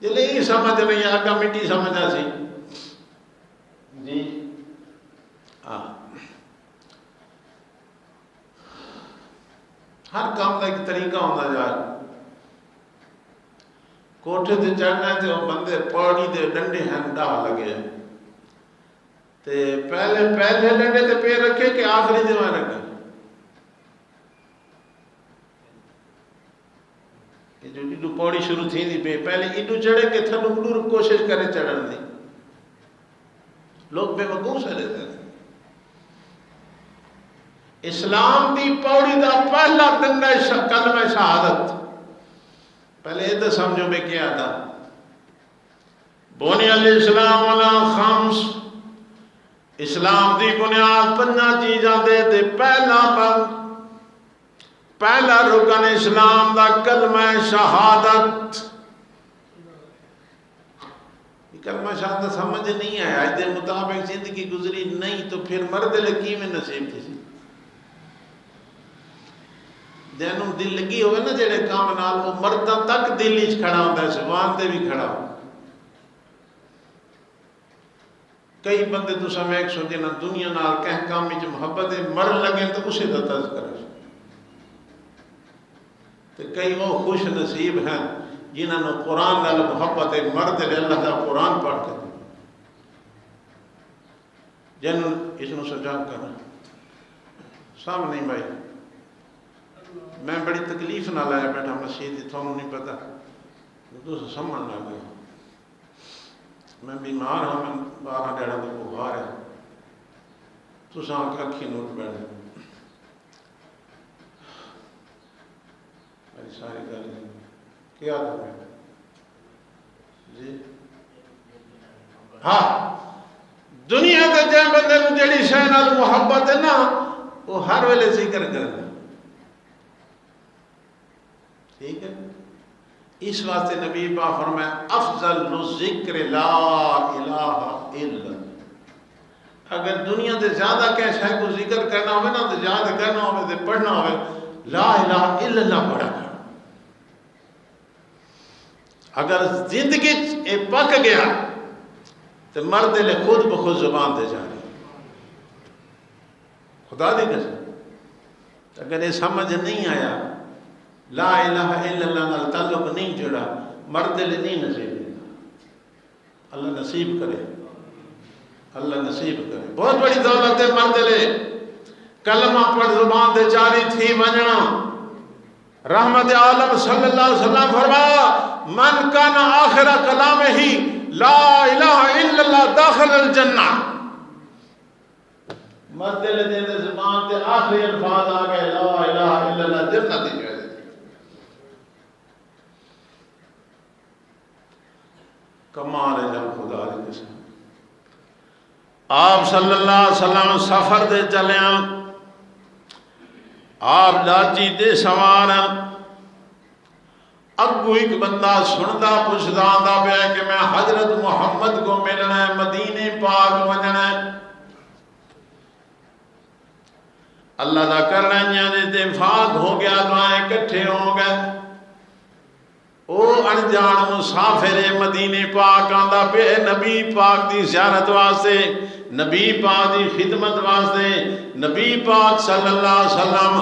جلے ہی سمجھ نہیں آگا مٹی سمجھا سی. جی ہر کام کا ایک طریقہ ہونا جائے. کوٹھے تے چڑھنا ہے تے وہ بندے پاڑی دے ڈنڈے ہیں ڈاہ لگے تے پہلے ڈنڈے تے پیر رکھے کہ آخری دیوان رکھے. جو ایڈو پاڑی شروع تھی دی پہ پہلے ایڈو چڑھے کہ تھنو گلور کوشش کرے چڑھن دی. لوگ بے وقوف سے لیتے ہیں. اسلام دی پوڑی دا پہلا ڈنڈا کلمہ شہادت. پہلے یہ تو سمجھو میں کیا تھا. بنی الاسلام علی خمس اسلام دی بنیاد 5 چیزاں دے پہلا رکن اسلام دا کلمہ شہادت. کلمہ شہادت سمجھ نہیں آیا، اس دے مطابق زندگی گزری نہیں تو پھر مرد لکی میں نصیب تھی. جنوں دل لگی ہوئے نا جڑے کام نال، وہ مرداں تک دل وچ کھڑا ہوندا ہے، زبان تے بھی کھڑا ہو. کئی بندے تو سمجھ سوچے نا دنیا نال کہیں کام وچ محبت ہے، مرن لگے تو اسے دا تذکرہ. تو کئی وہ خوش نصیب ہیں جنہوں نے قرآن نال محبت ہے، مرد لے اللہ کا قرآن پڑھ کر جنہوں اس نے سجا کرنا. سامنے بھائی میں بڑی تکلیف نہ لایا بیٹھا مسجد، تھوڑا نہیں پتا تو سمجھ نہ گیا. میں بیمار ہوں، میں 12 ڈیڑھ کا بخار ہے، تو سان اکھی نوٹ بیٹھے میری ساری گل کیا تھا جی. ہاں دنیا تے جے بندے نوں جڑی شے نال محبت ہے نا وہ ہر ویلے ذکر کرنا. ٹھیک ہے، اس واسطے نبی پاک فرمایا افضل الذکر لا الہ الا. اگر دنیا تے زیادہ کہ شے کو ذکر کرنا ہوئے نا تو یاد کرنا ہوئے تو پڑھنا ہوئے لا الہ الا اللہ پڑھا کر. اگر زندگی اے پک گیا تو مرد لے خود بخود زبان دے جا رہی. خدا دی قسم اگر یہ سمجھ نہیں آیا لا الہ الا اللہ نال تعلق نہیں جڑا، مرد لے نہیں نصیب دیتا. اللہ نصیب کرے، اللہ نصیب کرے. بہت بڑی دولت ہے مرد لے کلمہ پڑھ زبان دے جاری تھی ونجنا. رحمت عالم صلی اللہ علیہ وسلم فرمایا من کان آخر کلام ہی لا الہ الا اللہ داخل الجنہ. مرد لے دے زبان تے آخری الفاظ آ گئے لا الہ الا اللہ، جنت دی جائے. کمال ہے جب خدا دی قسم. آپ صلی اللہ علیہ وسلم سفر دے چلے، آپ لاچی دے سوار، اگو ایک بندہ سندا پوچھدا آندا پیا کہ میں حضرت محمد کو ملنا ہے، مدینے پاک وجنا ہے. اللہ دا کرنا ہے اتفاق ہو گیا، دعائیں کٹھے ہو گئے. او انجان مسافر مدینے پاک آندا پہ نبی پاک دی زیارت واسطے، نبی پاک دی خدمت واسطے. نبی پاک صلی اللہ علیہ وسلم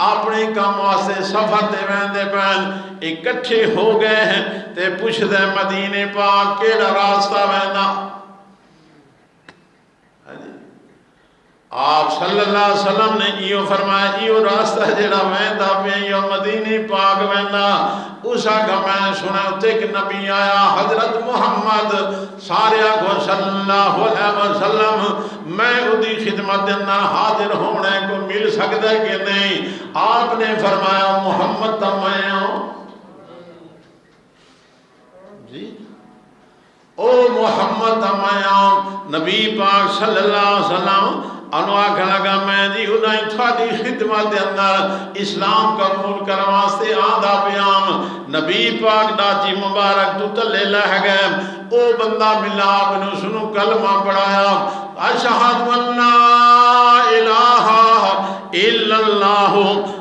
اپنے کام واسطے سفر تے ویندے پین، اکٹھے ہو گئے ہیں تے پوچھ دے مدینے پاک کیڑا راستہ ویندا. آپ صلی اللہ علیہ وسلم نے یہ فرمایا یہ راستہ جڑا ویندا پیا یہ مدینے پاک ویندا. اس آگا میں سنا تے کہ نبی آیا حضرت محمد سارے کو صلی اللہ علیہ وسلم میں اودی خدمت دے اندر حاضر ہونے کو مل سکتا ہے کہ نہیں. آپ نے فرمایا محمد تو میں ہوں جی، او محمد تو میں ہوں. نبی پاک صلی اللہ علیہ وسلم انواع لگا میں دی انہیں تھوڑی خدمت دے اندر اسلام قبول کرنے واسطے آدھا پیام. نبی پاک ڈاچی مبارک تو تلے لہ گئے. او بندہ ملا آپ نے سنو کلمہ پڑھایا اشہد ان لا الہ الا اللہ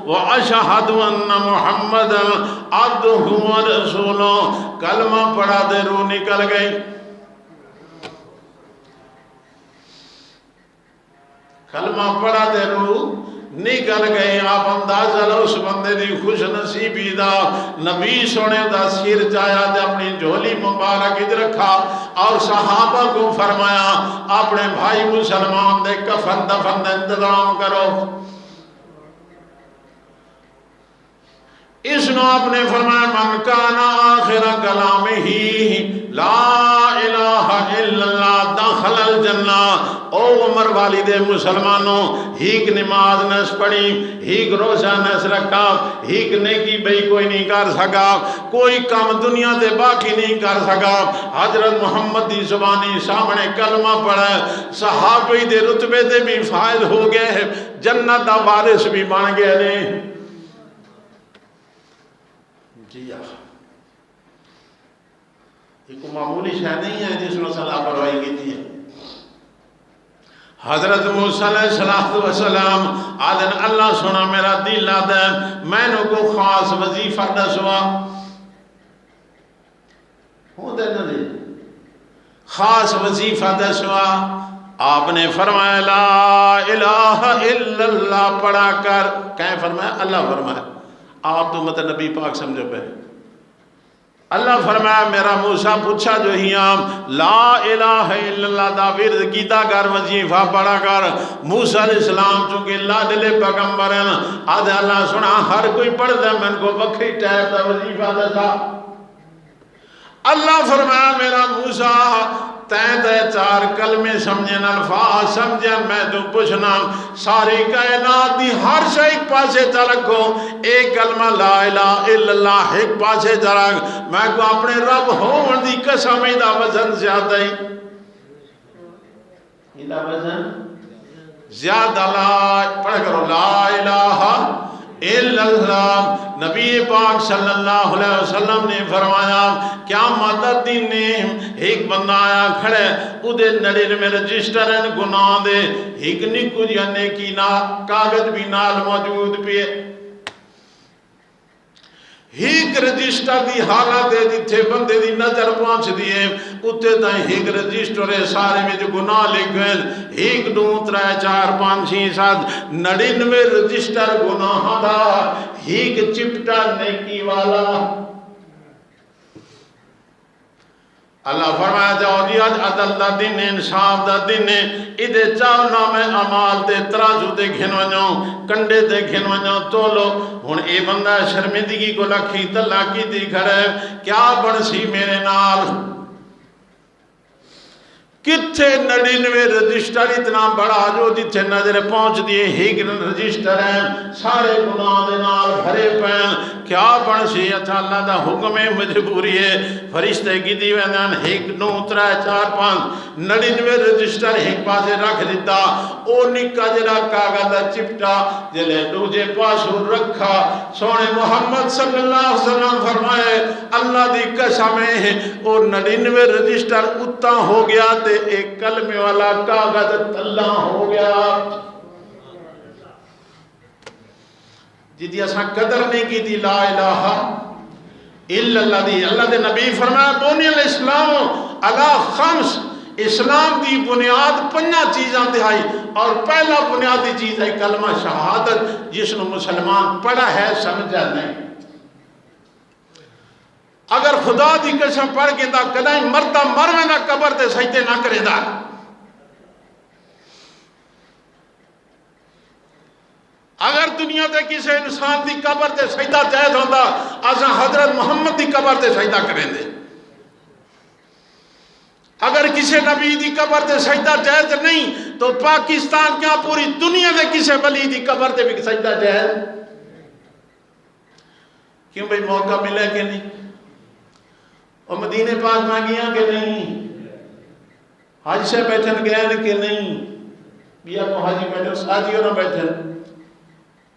و اشہد ان محمد عبدہ و رسولہ. کلمہ پڑھا دے روح نکل گئی. کلمہ پڑھا دے روح نکل گئے. آپ اندازہ لو اس بندے دی خوش نصیبی دا. نبی سونے دا سیر چایا دے اپنی جھولی مبارک ادھر رکھا اور صحابہ کو فرمایا اپنے بھائی مسلمان دے کفن دفن دے انتظام کرو. اس نے آپ نے فرمایا من کان آخر کلامہ لا الہ الا اللہ دخل الجنہ او عمر والد مسلمانوں ہیک نماز نس پڑھی ہیک روزہ نس رکھا ہیک نیکی بھئی کوئی نہیں کر سکا کوئی کام دنیا دے باقی نہیں کر سکا حضرت محمد دی زبانی سامنے کلمہ پڑھا صحابی دے رتبے دے بھی فائد ہو گئے جنت دا وارث بھی بن گئے نے جی یہ کوئی معمولی شاید نہیں ہے جس میں صلاح پڑھوائی کی تھی حضرت موسیٰ علیہ السلام آدھن اللہ سنا میرا دل آدھا ہے میں نے کو خاص وظیفہ دسوا ہوں دے نا دے خاص وظیفہ دسوا آپ نے فرمایا لا الہ الا اللہ پڑھا کر کہیں فرمایا اللہ فرمایا آپ تو مطلب نبی پاک سمجھو پہ اللہ فرمایا میرا موسیٰ پوچھا جو ہی لا الہ الا اللہ دا ورد کیتا کر وظیفہ پڑھا کر موسیٰ علیہ السلام چونکہ اللہ دلے پیغمبر ہیں آدھے اللہ سنا ہر کوئی پڑھ دے میں ان کو بکری ٹیپ دا وظیفہ دسا اللہ فرمایا میرا موسیٰ تین تے چار کلمے سمجھن الفاظ سمجھن میں تو پوچھنا ساری کائنات دی ہر شے ایک پاسے چرکھو ایک کلمہ لا الہ الا اللہ ایک پاسے چرکھ میں کو اپنے رب ہون دی قسم دا وزن زیادہ ہی دا وزن زیادہ لا پڑھ کرو لا الہ الا اللہ نبی پاک صلی اللہ علیہ وسلم نے فرمایا کیا مدد دین نے ایک بندہ آیا کھڑے ادھے نڑیر میں رجسٹر ہیں گناہ دے ایک نکو جانے کی کاغذ بھی نال موجود پہ ایک رجسٹر دی حالات دے دی تھے بندے دی نظر پہنچ دیئے اتے تائیں ایک رجسٹر ہے سارے میں جو گناہ لکھ گئے ایک دو ترائے چار پانچ چھ سات 99 رجسٹر گناہ دا ایک چپٹا نیکی والا اللہ فرمایا جاؤ جی آج عدل دا دن انصاف دا دن ادھے چاو نام عمال دے ترازو دے گھن ونجو کنڈے دے گھن ونجو تولو ہن اے بندہ شرمندگی کو لکھی تلاکی دی کھڑے کیا بڑسی میرے نال کتھے 99 رجسٹر اتنا بڑا جو جتھے نظر پہنچ دیئے ایک رجسٹر ہیں سارے گناہ دے نال بھرے پین کیا بڑسی اچھا اللہ دا حکم مجبوری ہے فرشتے کی دی ویندان ایک نو ترائے چار پانچ 99 رجسٹر ایک پاسے رکھ دیتا او نکا جڑا کاغذ دا چپٹا جلے دوجے پاسو رکھا سونے محمد صلی اللہ علیہ وسلم فرمائے اللہ دی قسم ہے او 99 رجسٹر اتا ہو گیا تے ایک کلمے والا کاغذ تلہ ہو گیا جدی اساں قدر نہیں کی دی لا الہ الا اللہ دی اللہ دے نبی فرمایا بنی الاسلام علی خمس اسلام دی بنیاد 5 چیزاں دہائی اور پہلا بنیادی چیز ہے کلمہ شہادت جس نے مسلمان پڑھا ہے سمجھا نہیں اگر خدا دی قسم پڑھ کے دا کدائیں مرتا مروے نہ قبر تے سجدے نہ کرے دا اگر دنیا تے کسی انسان دی قبر تے سجدہ جائز ہوتا آسان حضرت محمد دی قبر تے سجدہ کریں دے اگر کسی نبی دی قبر تے سجدہ جائز نہیں تو پاکستان کیا پوری دنیا دے کسی ولی دی قبر تے بھی سجدہ جائز کیوں بھئی موقع ملے کہ نہیں اور مدینے پاک میں گیا کہ نہیں حج سے بیٹھن گئے کہ نہیں بیا کو حاجی بیٹھن ساتھیوں نہ بیٹھن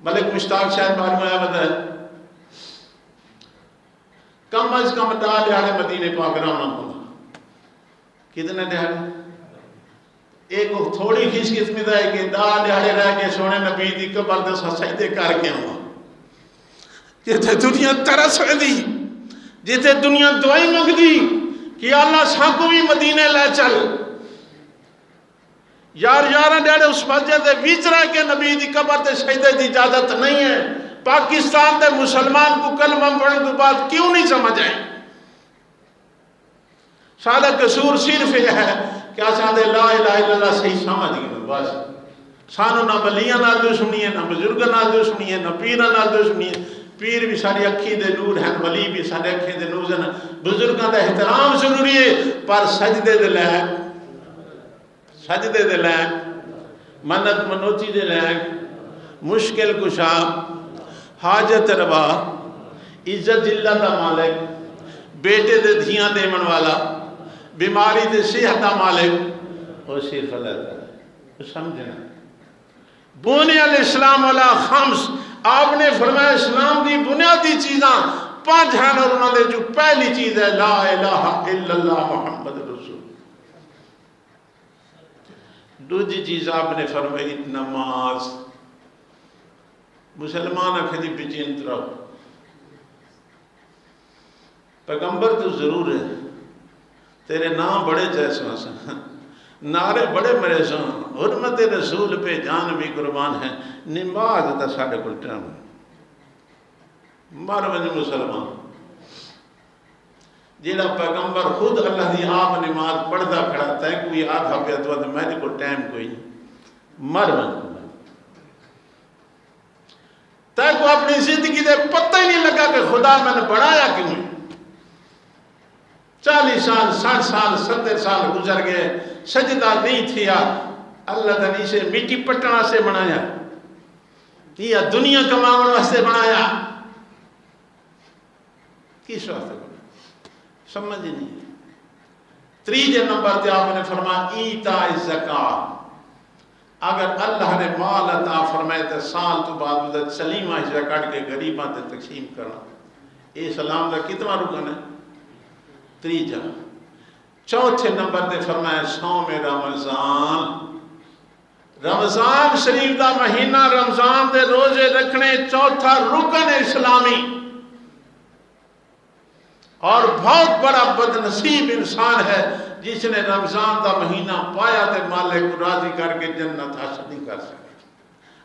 ملک مشتاق شاید معلوم آیا بتا ہے کم از کم دہاڑے مدینے پاک رام نہ ہونا کتنے دہاڑے ایک تھوڑی خوش قسمت ہے کہ دہاڑے رہ کے سونے نبی دی قبر دے سجدے کر کے ہوا جتے دنیا ترس دی جتے دنیا دعائی منگ دی کہ اللہ سانکو بھی مدینے لے چل یار ڈیڑے اس مسجد دے بیچ رہا کہ نبی دی قبر تے سجدے دی اجازت نہیں ہے پاکستان دے مسلمان کو کلمہ پڑھنے تو بعد کیوں نہیں سمجھ آئیں سادہ قصور صرف یہ ہے کہ آسان دے لا الہ الا اللہ صحیح سمجھ گئے بس سانو نہ بلیاں نہ دشمنی ہے نہ بزرگ نہ دشمنی ہے نہ پیرہ نہ دشمنی ہے پیر بھی ساری اکھی دے نور ہیں ولی بھی ساری اکھی دے نور ہیں بزرگاں دے احترام ضروری ہے پر سجدے دے لے سجدے دے لائق، منت منوتی دے لائق، مشکل کشا، حاجت روا، عزت ذلت دا مالک، بیٹے دے دھیاں دیمن والا، بیماری دے صحت دا مالک، وہ صرف اللہ تعالیٰ ہے۔ سمجھنا بنی الاسلام علی خمس، آپ نے فرمایا اسلام دی بنیادی چیزاں 5 ہیں اور انہوں نے جو پہلی چیز ہے لا الہ الا اللہ محمد رسول۔ دوسری چیز آپ نے فرمائی نماز۔ مسلمان آکھیں دی بچین طرف پیغمبر تو ضرور ہے، تیرے نام بڑے جیسے ہیں، نعرے بڑے مرے سن، حرمت رسول پہ جان بھی قربان ہے، نماز دا ساڑھے کل ٹائم مر ونج مسلمان جیڑا پیغمبر خود اللہ دی آپ نماز پڑھدا کھڑا تے کوئی آدھا پہ تو میرے کو ٹائم کوئی نہیں، مر ونج تے کو اپنی زندگی دے پتہ ہی نہیں لگا کہ خدا میں نے بڑھایا کیوں ہے۔ 40 سال 60 سال 70 سال گزر گئے، سجدہ نہیں تھیا، اللہ تعالیٰ سے مٹی پٹنا سے بنایا یا دنیا کماؤن واسطے بنایا، کس واسطے بنایا سمجھ نہیں۔ 3 نمبر تے آپ نے فرمایا ایتاء الزکات، اگر اللہ نے مال عطا فرمائے تو سال تو بعد سلیمہ حصہ کٹ کے غریباں تے تقسیم کرنا، یہ اسلام کا کتنا رکن ہے؟ 3۔ 4 نمبر تے فرمایا صوم رمضان، رمضان شریف دا مہینہ، رمضان دے روزے رکھنے 4تھا رکن اسلامی، اور بہت بڑا بدنصیب انسان ہے جس نے رمضان دا مہینہ پایا تے مالک کو راضی کر کے جنت حاصل نہیں کر سکے،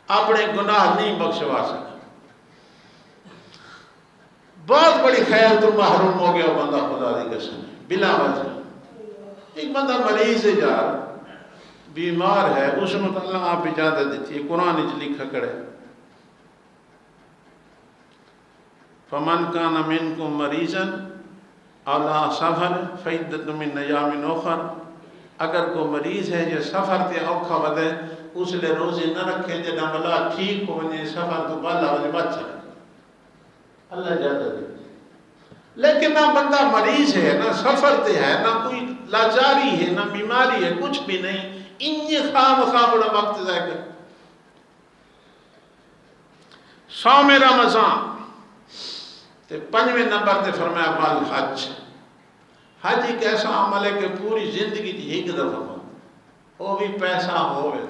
اپنے گناہ نہیں بخشوا سکے۔ بہت بڑی خیر تو محروم ہو گیا بندہ خدا دی قسم بلا وجہ۔ ایک بندہ مریض ہے یار، بیمار ہے، اس میں اللہ آپ اجازت دیتی ہے، قرآن اچھ لکھا کرے فَمَنْ كَانَ مِنْكُمْ مَرِيضًا عَلَىٰ سَفَرٍ فَعِدَّةٌ مِّنْ أَيَّامٍ أُخَرَ، اگر کوئی مریض ہے جو سفر تے اوکھا ودے اس لئے روزے نہ رکھے جنہ بلا ٹھیک ہو ونجے سفر تو بالا ودے بچا، اللہ اجازت دیتی۔ لیکن نہ بندہ مریض ہے، نہ سفر تے ہے، نہ کوئی لاچاری ہے، نہ بیماری ہے، کچھ بھی نہیں، انہی خواب بڑا وقت ضائع کر۔ صوم رمضان تے 5 نمبر تے فرمایا بال حج۔ حج ایک ایسا عمل ہے کہ پوری زندگی دی ایک دفعہ وہ بھی پیسہ ہوئے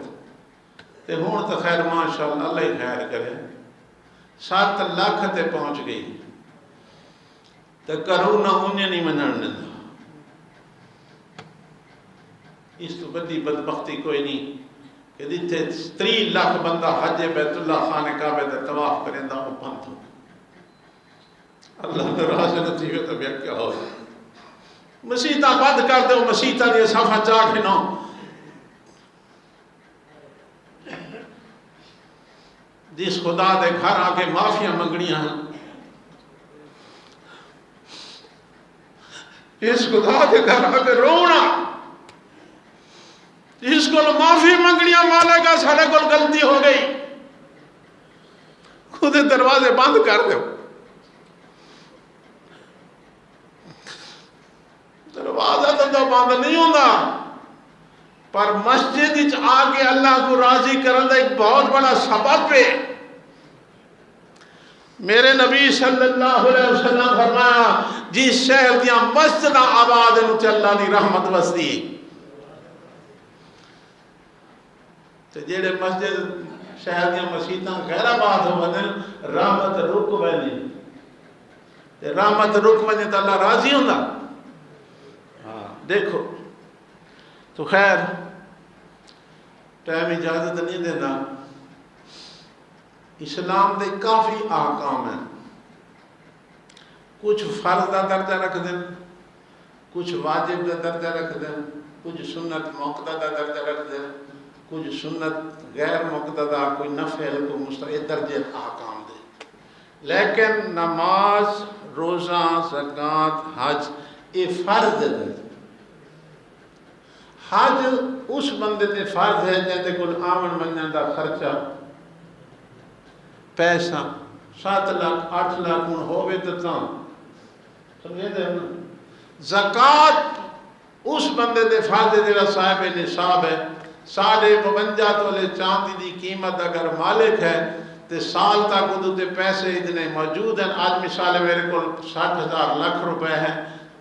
تے ہون تو خیر ماشاءاللہ اللہ ہی خیر کرے، 7 لاکھ تے پہنچ گئی تو کرو نہ انہیں نہیں منن دیتا، اس تو بدی بدبختی کوئی نہیں کہ دیتے 3 لاکھ بندہ حج بیت اللہ خانہ کعبہ تے طواف کریں دا وہ بند ہو، اللہ ناراض نتی ہوئے تو بیا کیا ہو، مسیحتہ بند کر دو، مسیحتہ دے صفحہ جا کے نو، جس خدا دے گھر آگے معافیاں منگنیاں ہیں، اس خدا دے گھر آگے رونا، جس کو معافی منگنیاں مالے گا سارے کو غلطی ہو گئی، خود دروازے بند کر دو، دروازہ تو بند نہیں ہوتا، پر مسجد آگے اللہ کو راضی کرنے ایک بہت بڑا سبب ہے۔ میرے نبی صلی اللہ علیہ وسلم فرمایا جس شہر دیاں مسجد آباد انہوں اللہ دی رحمت وستی، تو جیڑے مسجد شہر دیاں مسیحتاں غیر آباد ہو بدن رحمت رک ویلی، رحمت رک ویلی تو اللہ راضی ہوں گا۔ دیکھو تو خیر ٹائم اجازت نہیں دینا، اسلام دے کافی احکام ہیں، کچھ فرض دا درجہ رکھ دیں، کچھ واجب دا درجہ رکھ دیں، کچھ سنت موقدہ دا درجہ رکھ دیں، کچھ سنت غیر موقدہ، کوئی نفل کوئی مستحب درجے احکام دے، لیکن نماز روزہ زکوٰۃ حج یہ فرض دے، حج اس بندے تے فرض ہے جندے کول آمن منن دا خرچہ پیسہ 7 لاکھ 8 لاکھ ہن ہووے تے تاں سمجھے تے زکات اس بندے دے فرض ہے جڑا صاحب نصاب ہے 52 تولے چاندی دی قیمت اگر مالک ہے تے سال تک ادو تے پیسے اتنے موجود ہیں آج مثال میرے کو 60,000 لاکھ روپے ہیں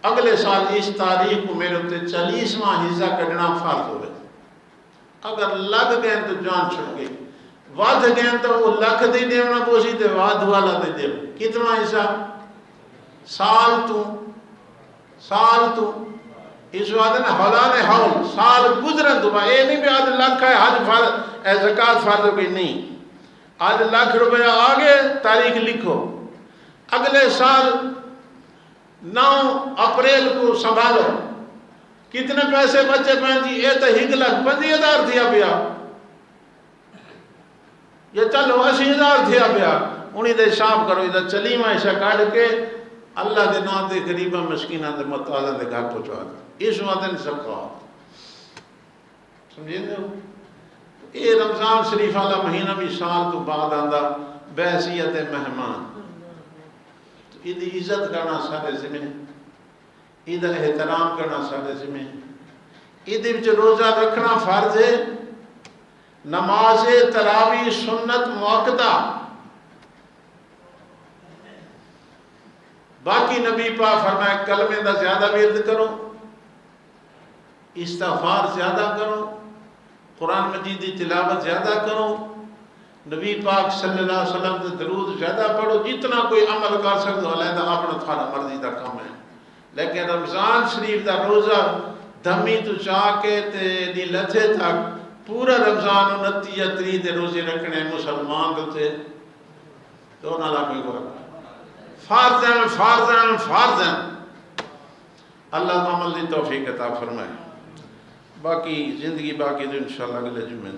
اگلے سال اس تاریخ کو میرے تے 40واں حصہ کٹنا فرض ہوئے اگر لگ گئے تو جان چھڑ گئی واد گئے تو وہ لکھ دی دیونا پوسی تے واد والا دی دیو کتنا حصہ سال تو اس وعدے نے حولان حول سال گزرن تو اے نہیں بھی آج لکھ ہے حج فرض اے زکاة فرض ہو گئی نہیں آج لاکھ روپیہ آگے تاریخ لکھو اگلے سال 9 اپریل کو سنبھالو کتنے پیسے بچے پہنچی اے تو 1,50,000 تھیا پیا یہ چلو 80,000 تھیا پیا انہی دے حساب کرو ادھر چلی معاشہ کاٹ کے اللہ دے نام دے غریبہ مسکینہ دے متعلق دے گھر پہنچوا دے اس وقت زکات سمجھیں دے ہو اے رمضان شریف والا مہینہ بھی سال تو بعد آندہ بحثیت مہمان تو ادھی عزت کرنا سارے ذمہ ادھا احترام کرنا سارے ذمہ ادھی بچ روزہ رکھنا فرض ہے نماز تراویح سنت موقتہ باقی نبی پاک فرمائے کلمے دا زیادہ ورد کرو استغفار زیادہ کرو قرآن مجید کی تلاوت زیادہ کرو نبی پاک صلی اللہ علیہ وسلم سے درود زیادہ پڑھو جتنا کوئی عمل کر سکتے ہو علیحدہ اپنا تھوڑا مرضی دا کام ہے لیکن رمضان شریف دا روزہ دمی تو چاہ کے دی لتھے تک پورا رمضان 29 یا 30 دے روزے رکھنے مسلمان دوتے تو نہ کوئی کو فارزن اللہ عمل دی توفیق عطا فرمائے باقی زندگی باقی تو انشاءاللہ اگلے جمعے